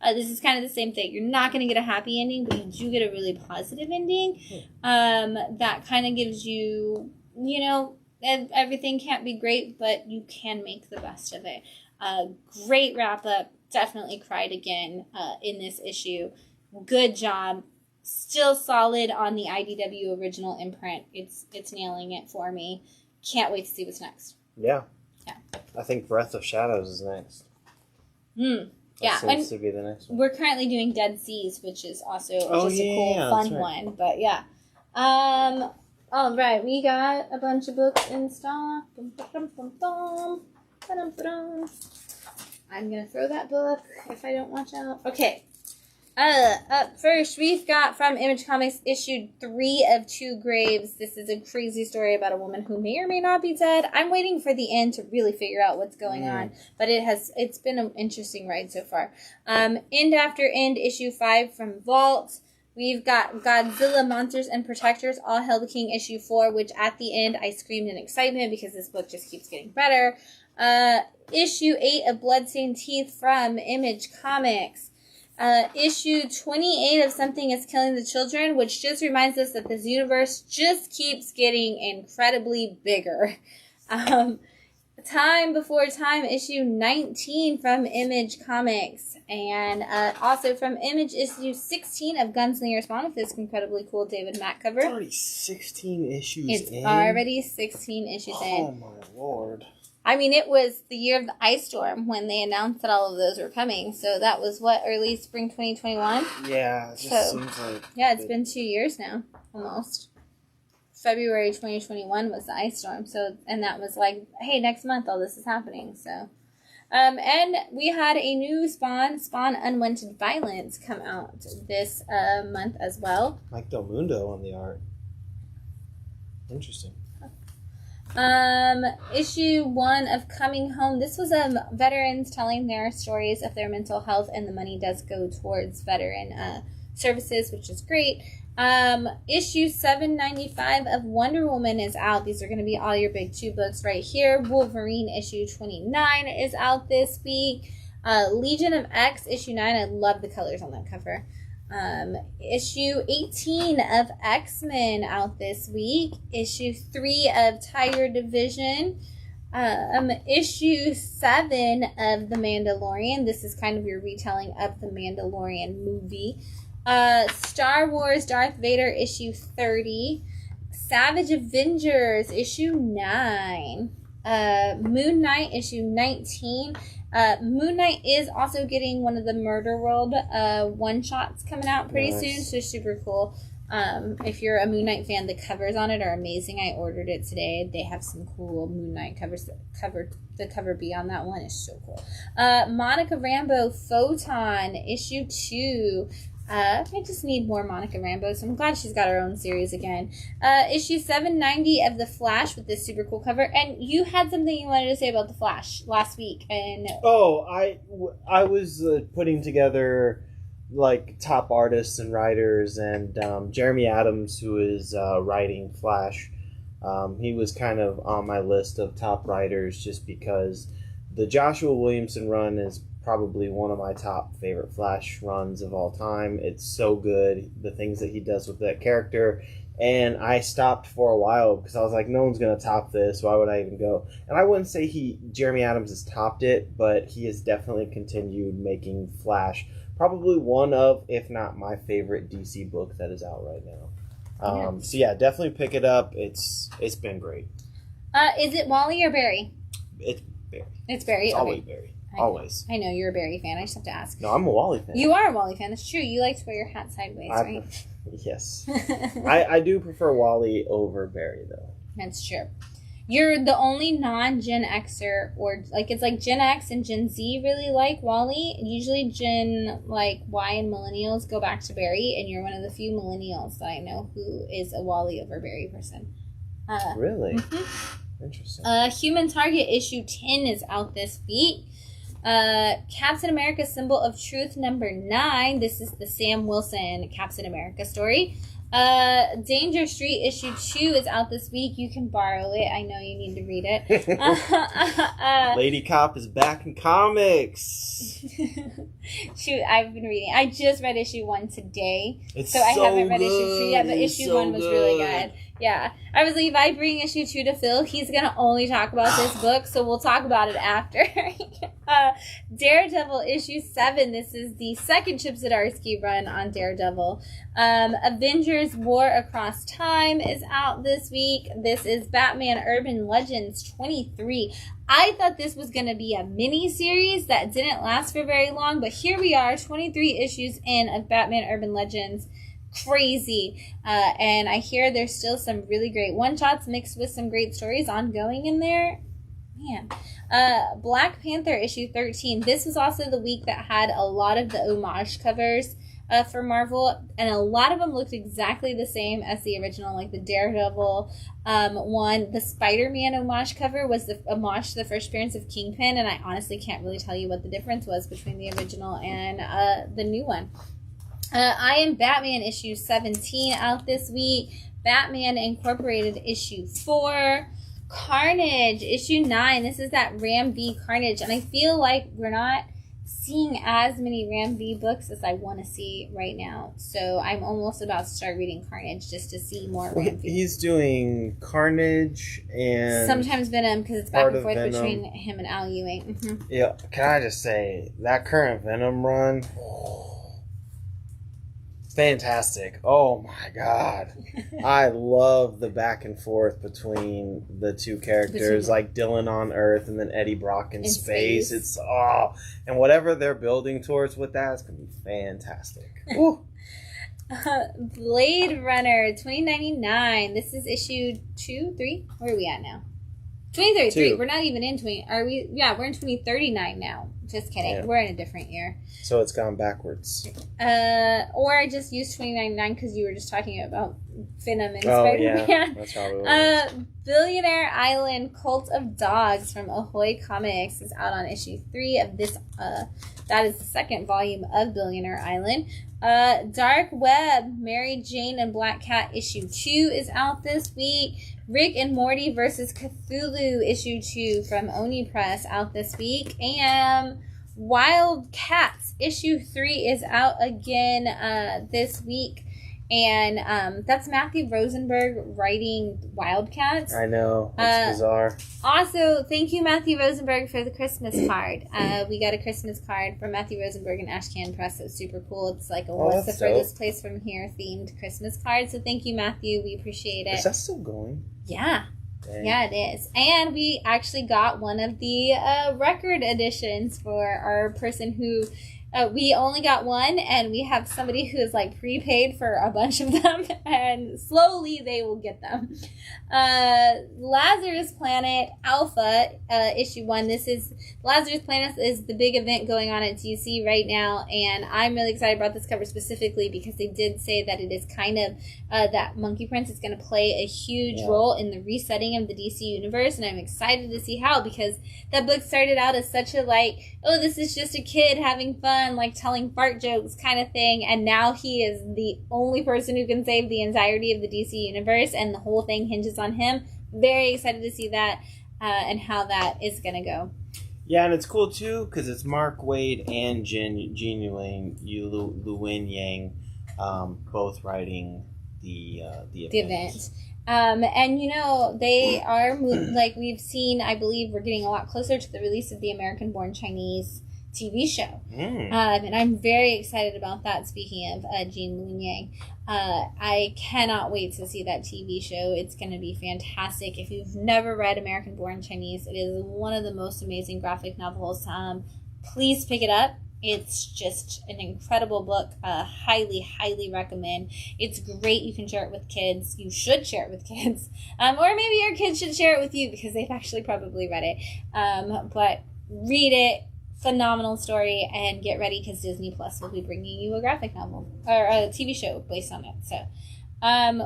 This is kind of the same thing. You're not going to get a happy ending, but you do get a really positive ending. That kind of gives you, everything can't be great, but you can make the best of it. Great wrap up. Definitely cried again in this issue. Good job. Still solid on the IDW original imprint. It's nailing it for me. Can't wait to see what's next. Yeah. I think Breath of Shadows is next. Yeah, seems to be the next one. We're currently doing Dead Seas, which is also a cool, fun one. But yeah. All right, we got a bunch of books in stock. I'm gonna throw that book if I don't watch out. Okay. Up first, we've got from Image Comics issue 3 of Two Graves. This is a crazy story about a woman who may or may not be dead. I'm waiting for the end to really figure out what's going on, but it's been an interesting ride so far. End After End, issue 5 from Vault. We've got Godzilla, Monsters, and Protectors, All Hail the King, issue 4, which at the end I screamed in excitement because this book just keeps getting better. Issue 8 of Bloodstained Teeth from Image Comics. Issue 28 of Something is Killing the Children, which just reminds us that this universe just keeps getting incredibly bigger. Time Before Time, issue 19 from Image Comics. And also from Image, issue 16 of Gunslinger Spawn with this incredibly cool David Mack cover. It's already 16 issues in. It's already 16 issues in. Oh my lord. I mean, it was the year of the ice storm when they announced that all of those were coming. So that was early spring 2021? Yeah, it just seems like... Yeah, it's been 2 years now, almost. February 2021 was the ice storm. So, and that was like, hey, next month all this is happening. So, and we had a new Spawn Unwanted Violence, come out this month as well. Mike Del Mundo on the art. Interesting. Issue 1 of Coming Home. This was veterans telling their stories of their mental health, and the money does go towards veteran services, which is great. Issue 795 of Wonder Woman is out. These are going to be all your big 2 books right here. Wolverine issue 29 is out this week. Legion of X issue 9. I love the colors on that cover. Issue 18 of X-Men out this week. Issue 3 of Tiger Division. Issue 7 of The Mandalorian. This is kind of your retelling of the Mandalorian movie. Star Wars Darth Vader issue 30. Savage Avengers issue 9. Moon Knight issue 19. Moon Knight is also getting one of the Murder World one-shots coming out pretty soon, so super cool. If you're a Moon Knight fan, the covers on it are amazing. I ordered it today. They have some cool Moon Knight covers. The cover B on that one is so cool. Monica Rambeau Photon issue 2. I just need more Monica Rambeau, so I'm glad she's got her own series again. Issue 790 of The Flash with this super cool cover. And you had something you wanted to say about The Flash last week. And I was putting together like top artists and writers, and Jeremy Adams, who is writing Flash, he was kind of on my list of top writers just because the Joshua Williamson run is probably one of my top favorite Flash runs of all time. It's so good, the things that he does with that character. And I stopped for a while because I was like, no one's going to top this. Why would I even go? And I wouldn't say Jeremy Adams has topped it, but he has definitely continued making Flash probably one of, if not my favorite DC book that is out right now. So yeah, definitely pick it up. It's been great. Is it Wally or Barry? It's Barry. It's Barry. It's okay. always Barry. Always. I know you're a Barry fan. I just have to ask. No, I'm a Wally fan. You are a Wally fan. That's true. You like to wear your hat sideways, right? Yes. I do prefer Wally over Barry, though. That's true. You're the only non-Gen Xer, or like it's like Gen X and Gen Z really like Wally. Usually Gen like Y and millennials go back to Barry, and you're one of the few millennials that I know who is a Wally over Barry person. Really? Mm-hmm. Interesting. Human Target issue 10 is out this week. Captain America Symbol of Truth number 9. This is the Sam Wilson Captain America story. Danger Street issue 2 is out this week. You can borrow it. I know you need to read it. Lady Cop is back in comics. Shoot, I've been reading. I just read issue 1 today. It's I so haven't read good. issue 2 yet, but It's issue so 1 was really good. Yeah. I was like, if I bring issue 2 to Phil, he's going to only talk about this book, so we'll talk about it after. Daredevil issue 7. This is the second Chip Zdarsky run on Daredevil. Avengers War Across Time is out this week. This is Batman Urban Legends 23. I thought this was going to be a mini-series that didn't last for very long, but here we are, 23 issues in of Batman Urban Legends. Crazy. And I hear there's still some really great one-shots mixed with some great stories ongoing in there. Man. Black Panther issue 13. This was also the week that had a lot of the homage covers for Marvel, and a lot of them looked exactly the same as the original, like the Daredevil one. The Spider-Man homage cover was the homage to the first appearance of Kingpin, and I honestly can't really tell you what the difference was between the original and the new one. I Am Batman issue 17 out this week. Batman Incorporated issue 4. Carnage issue 9. This is that Ram V Carnage, and I feel like we're not seeing as many Ram V books as I want to see right now. So I'm almost about to start reading Carnage just to see more Ram V. He's doing Carnage and sometimes Venom, because it's back and forth Venom. between him and Al Ewing. Mm-hmm. Yeah, can I just say that current Venom run? Fantastic. Oh my god. I love the back and forth between the two characters, like Dylan on Earth and then Eddie Brock in space. It's and whatever they're building towards with that, it's gonna be fantastic. Blade Runner 2099. This is issue 2, 3. Where are we at now? 2033. 2. We're not even in 20. Are we? Yeah, we're in 2039 now. Just kidding. Yeah. We're in a different year. So it's gone backwards. Or I just used 2099 because you were just talking about Venom and Yeah, Spider-Man. that's probably what it is. Billionaire Island Cult of Dogs from Ahoy Comics is out on issue 3 of this. That is the second volume of Billionaire Island. Dark Web, Mary Jane and Black Cat issue 2 is out this week. Rick and Morty versus Cthulhu issue 2 from Oni Press out this week. And Wild Cats issue 3 is out again this week. And that's Matthew Rosenberg writing Wildcats. I know. It's bizarre. Also, thank you, Matthew Rosenberg, for the Christmas card. We got a Christmas card from Matthew Rosenberg and Ashcan Press. It's super cool. It's like a what's the furthest place from here themed Christmas card. So thank you, Matthew. We appreciate it. Is that still going? Yeah. Dang. Yeah, it is. And we actually got one of the record editions for our person who... we only got one, and we have somebody who is like prepaid for a bunch of them, and slowly they will get them. Lazarus Planet Alpha issue 1. This is Lazarus Planet is the big event going on at DC right now, and I'm really excited about this cover specifically because they did say that it is kind of that Monkey Prince is going to play a huge role in the resetting of the DC universe, and I'm excited to see how, because that book started out as such a like, oh, this is just a kid having fun, like telling fart jokes kind of thing, and now he is the only person who can save the entirety of the DC universe, and the whole thing hinges on him. Very excited to see that and how that is going to go. Yeah, and it's cool too because it's Mark Waid and Jin Luen Yang both writing the event. And you know, they are like we've seen, I believe we're getting a lot closer to the release of the American Born Chinese TV show. And I'm very excited about that. Speaking of Jean Luen Yang, I cannot wait to see that TV show. It's going to be fantastic. If you've never read American Born Chinese, it is one of the most amazing graphic novels. Please pick it up. It's just an incredible book. Highly, highly recommend. It's great. You can share it with kids. You should share it with kids. Or maybe your kids should share it with you because they've actually probably read it. But read it. Phenomenal story, and get ready because Disney Plus will be bringing you a graphic novel or a TV show based on it. So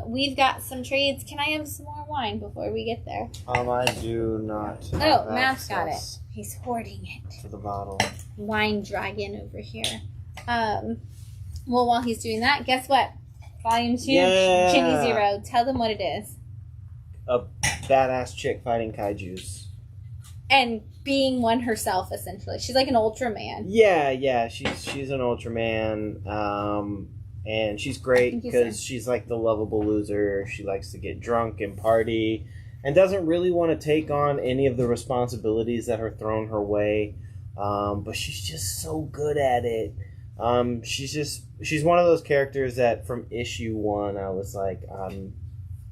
we've got some trades. Can I have some more wine before we get there? I do not. Oh, Matt's got it. He's hoarding it. To the bottle. Wine dragon over here. Well, while he's doing that, guess what? Volume 2, Yeah. Ginny Zero. Tell them what it is. A badass chick fighting kaijus. And being one herself, essentially. She's like an Ultraman. Yeah, she's an Ultraman, and she's great because she's like the lovable loser. She likes to get drunk and party, and doesn't really want to take on any of the responsibilities that are thrown her way. But she's just so good at it. She's one of those characters that from issue 1, I was like,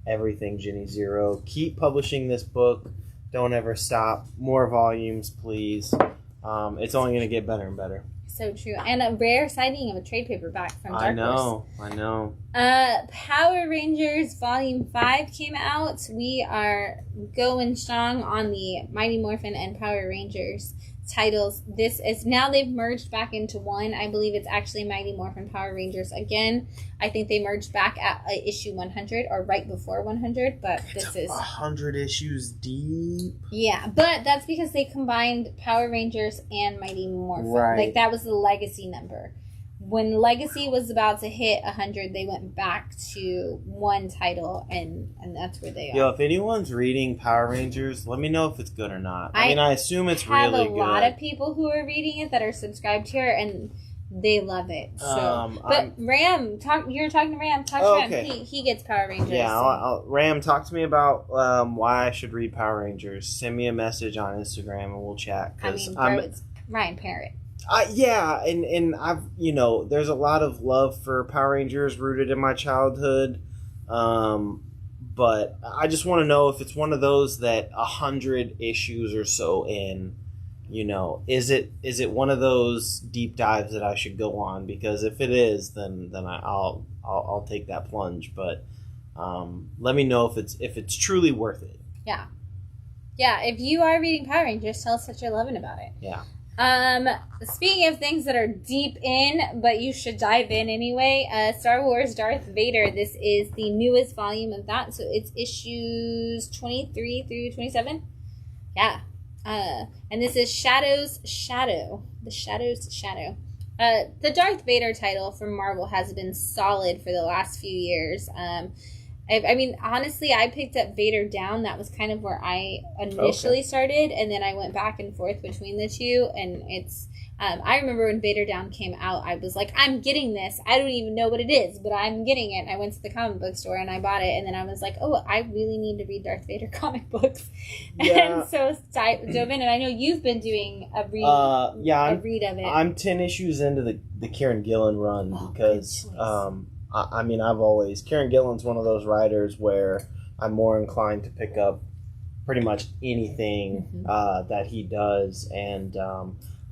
everything Ginny Zero. Keep publishing this book. Don't ever stop. More volumes, please. It's only going to get better and better. So true. And a rare sighting of a trade paperback from Dark Horse. I know. Power Rangers Volume 5 came out. We are going strong on the Mighty Morphin and Power Rangers titles. This is now they've merged back into one. I believe it's actually Mighty Morphin Power Rangers again. I think they merged back at issue 100 or right before 100, but this is 100 issues deep. Yeah, but that's because they combined Power Rangers and Mighty Morphin. Right. Like that was the legacy number. When Legacy was about to hit 100, they went back to one title, and that's where they are. Yo, if anyone's reading Power Rangers, let me know if it's good or not. I mean, I assume it's really good. I have a lot of people who are reading it that are subscribed here, and they love it. So, but Ram, you're talking to Ram. Talk to Ram. He gets Power Rangers. Yeah, Ram, talk to me about why I should read Power Rangers. Send me a message on Instagram, and we'll chat. It's Ryan Parrott. Yeah, and I've, there's a lot of love for Power Rangers rooted in my childhood, but I just want to know if it's one of those that 100 issues or so in, is it one of those deep dives that I should go on? Because if it is, then I'll take that plunge. But let me know if it's truly worth it. Yeah. If you are reading Power Rangers, tell us what you're loving about it. Yeah. Speaking of things that are deep in, but you should dive in anyway, Star Wars Darth Vader, this is the newest volume of that, so it's issues 23 through 27. Yeah. And this is Shadow's Shadow. The Shadow's Shadow. The Darth Vader title from Marvel has been solid for the last few years. I mean, honestly, I picked up Vader Down. That was kind of where I initially started, and then I went back and forth between the two, and it's... I remember when Vader Down came out, I was like, I'm getting this. I don't even know what it is, but I'm getting it. And I went to the comic book store, and I bought it, and then I was like, oh, I really need to read Darth Vader comic books. Yeah. And so dove in, and I know you've been doing a read, a read of it. I'm 10 issues into the Kieran Gillen run because... I mean, Kieran Gillen's one of those writers where I'm more inclined to pick up pretty much anything that he does, and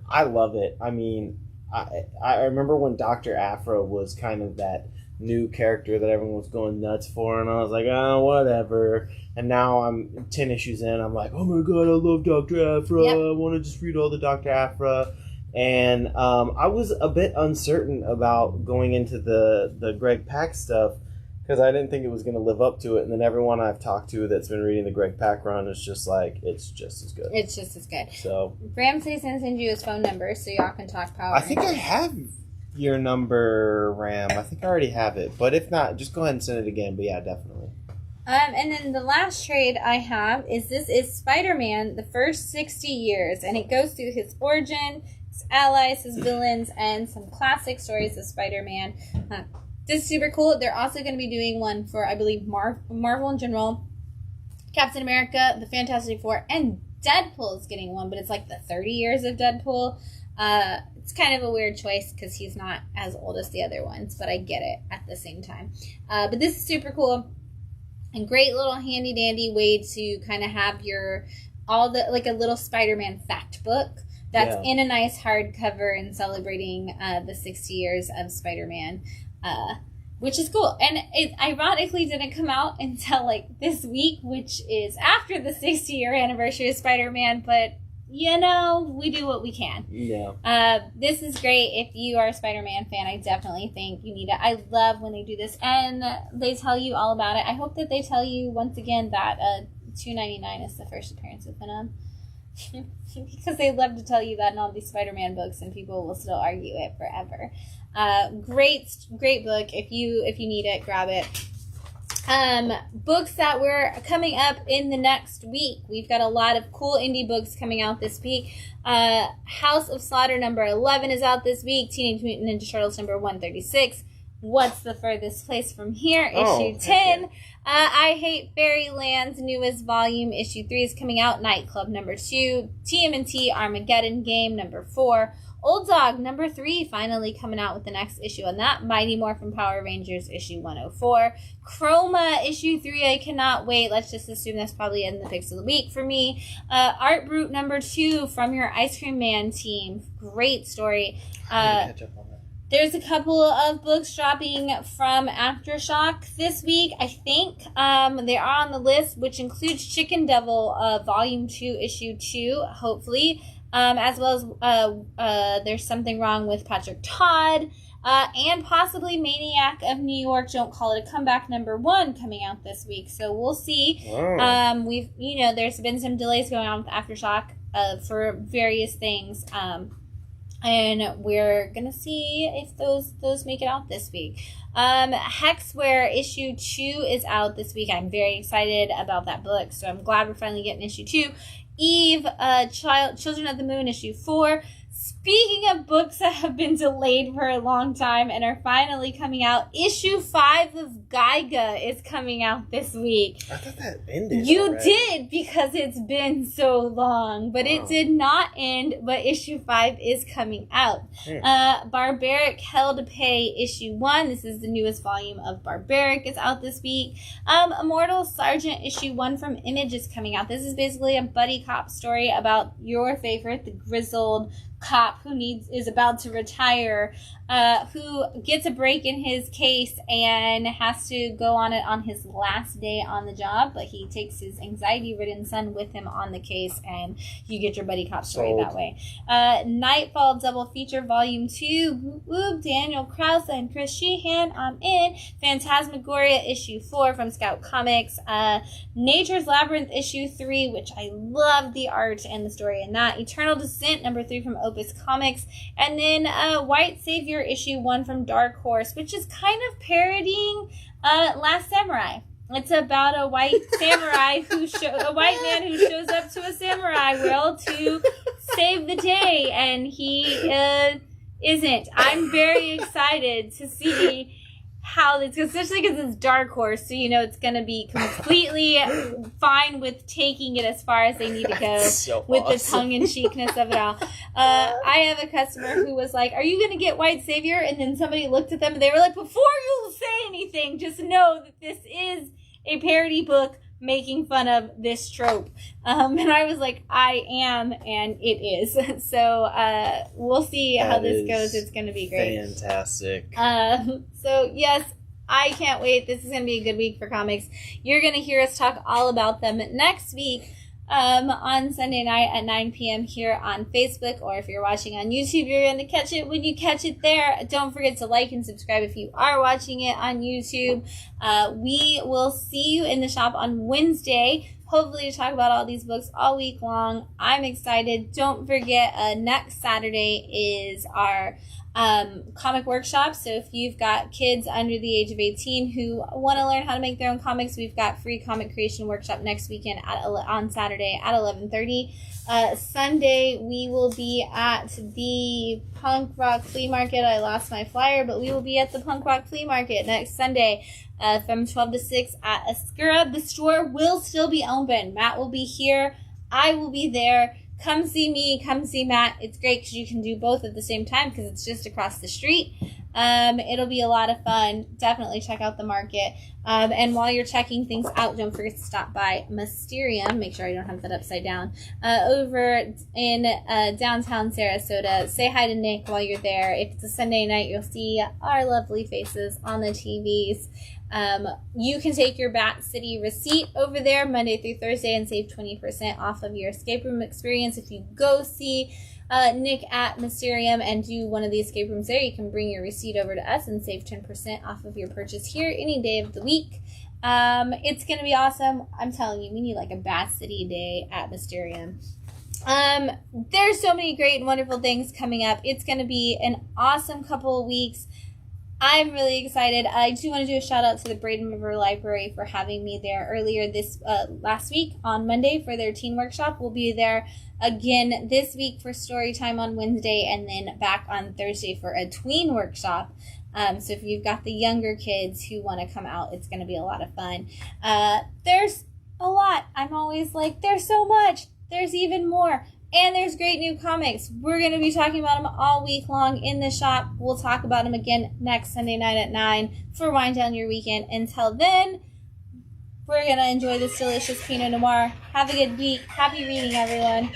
I love it. I mean, I remember when Dr. Aphra was kind of that new character that everyone was going nuts for, and I was like, whatever. And now I'm 10 issues in, I'm like, oh my god, I love Dr. Aphra. Yep. I want to just read all the Dr. Aphra. And I was a bit uncertain about going into the Greg Pak stuff because I didn't think it was going to live up to it. And then everyone I've talked to that's been reading the Greg Pak run is just like, it's just as good. It's just as good. So Ram says he's going to send you his phone number so y'all can talk Power. I think I have your number, Ram. I think I already have it. But if not, just go ahead and send it again. But yeah, definitely. And then the last trade I have is Spider-Man, the first 60 years. And it goes through his origin, his allies, his villains, and some classic stories of Spider-Man. This is super cool. They're also going to be doing one for, I believe, Marvel in general, Captain America, the Fantastic Four, and Deadpool is getting one, but it's like the 30 years of Deadpool. It's kind of a weird choice because he's not as old as the other ones, but I get it at the same time. But this is super cool. And great little handy dandy way to kind of have like a little Spider-Man fact book that's in a nice hardcover and celebrating the 60 years of Spider-Man, which is cool. And it ironically didn't come out until like this week, which is after the 60-year anniversary of Spider-Man, but we do what we can. Yeah. This is great. If you are a Spider-Man fan, I definitely think you need it. I love when they do this and they tell you all about it. I hope that they tell you once again that $2.99 is the first appearance of Venom. Because they love to tell you that in all these Spider-Man books, and people will still argue it forever. Great book. If you need it, grab it. Books that were coming up in the next week. We've got a lot of cool indie books coming out this week. House of Slaughter number 11 is out this week. Teenage Mutant Ninja Turtles number 136. What's the Furthest Place from Here? Issue 10. Yeah. I Hate Fairyland's newest volume, issue 3, is coming out. Nightclub number 2. TMNT Armageddon Game number 4. Old Dog number 3 finally coming out with the next issue on that. Mighty Morphin Power Rangers issue 104. Chroma issue 3. I cannot wait. Let's just assume that's probably in the picks of the week for me. Art Brute number 2 from your Ice Cream Man team. Great story. Catch up on that. There's a couple of books dropping from Aftershock this week, I think. They are on the list, which includes Chicken Devil Volume 2, Issue 2, hopefully. As well as There's Something Wrong with Patrick Todd. And possibly Maniac of New York, Don't Call It a Comeback number 1 coming out this week. So we'll see. Oh. There's been some delays going on with Aftershock for various things. And we're going to see if those make it out this week. Hexware issue 2 is out this week. I'm very excited about that book, so I'm glad we're finally getting issue 2. Eve, Children of the Moon, issue 4. Speaking of books that have been delayed for a long time and are finally coming out, issue 5 of Geiga is coming out this week. I thought that ended. You already. did, because it's been so long. But It did not end, but issue 5 is coming out. Barbaric Hell to Pay, issue 1. This is the newest volume of Barbaric. It's out this week. Immortal Sergeant, issue 1 from Image is coming out. This is basically a buddy cop story about your favorite, the grizzled cop who is about to retire, who gets a break in his case and has to go on it on his last day on the job, but he takes his anxiety-ridden son with him on the case, and you get your buddy cop story that way. Nightfall double feature volume 2, whoop, whoop, Daniel Krause and Chris Sheehan, I'm in. Phantasmagoria issue 4 from Scout Comics. Nature's Labyrinth issue 3, which I love the art and the story in that. Eternal Descent number 3 from Opus Comics. And then White Savior issue 1 from Dark Horse, which is kind of parodying Last Samurai. It's about a white samurai a white man who shows up to a samurai world to save the day, and he isn't. I'm very excited to see how this goes, especially because it's Dark Horse, so it's going to be completely fine with taking it as far as they need to go with the tongue-in-cheekness of it all. I have a customer who was like, are you going to get White Savior? And then somebody looked at them and they were like, before you say anything, just know that this is a parody book making fun of this trope. And I was like, I am, and it is. So we'll see how this goes. It's going to be great. Fantastic. So yes, I can't wait. This is going to be a good week for comics. You're going to hear us talk all about them next week. On Sunday night at 9 p.m. here on Facebook, or if you're watching on YouTube, you're going to catch it when you catch it there. Don't forget to like and subscribe if you are watching it on YouTube. We will see you in the shop on Wednesday, hopefully to talk about all these books all week long. I'm excited. Don't forget, next Saturday is our comic workshop. So if you've got kids under the age of 18 who want to learn how to make their own comics, we've got free comic creation workshop next weekend on Saturday at 11:30. Sunday we will be at the Punk Rock Flea Market. I lost my flyer, but we will be at the Punk Rock Flea Market next Sunday from 12 to 6 at Maskerade. The store will still be open. Matt will be here. I will be there. Come see me, come see Matt. It's great because you can do both at the same time because it's just across the street. It'll be a lot of fun. Definitely check out the market. And while you're checking things out, don't forget to stop by Mysterium. Make sure I don't have that upside down. Over in downtown Sarasota. Say hi to Nick while you're there. If it's a Sunday night, you'll see our lovely faces on the TVs. You can take your Bat City receipt over there Monday through Thursday and save 20% off of your escape room experience. If you go see Nick at Mysterium and do one of the escape rooms there, you can bring your receipt over to us and save 10% off of your purchase here any day of the week. It's going to be awesome. I'm telling you, we need like a Bat City day at Mysterium. There's so many great and wonderful things coming up. It's going to be an awesome couple of weeks. I'm really excited. I do want to do a shout out to the Bradenton River Library for having me there earlier this last week on Monday for their teen workshop. We'll be there again this week for story time on Wednesday, and then back on Thursday for a tween workshop. So if you've got the younger kids who want to come out, it's going to be a lot of fun. There's a lot. I'm always like, there's so much. There's even more. And there's great new comics. We're going to be talking about them all week long in the shop. We'll talk about them again next Sunday night at 9 for Wind Down Your Weekend. Until then, we're going to enjoy this delicious Pinot Noir. Have a good week. Happy reading, everyone.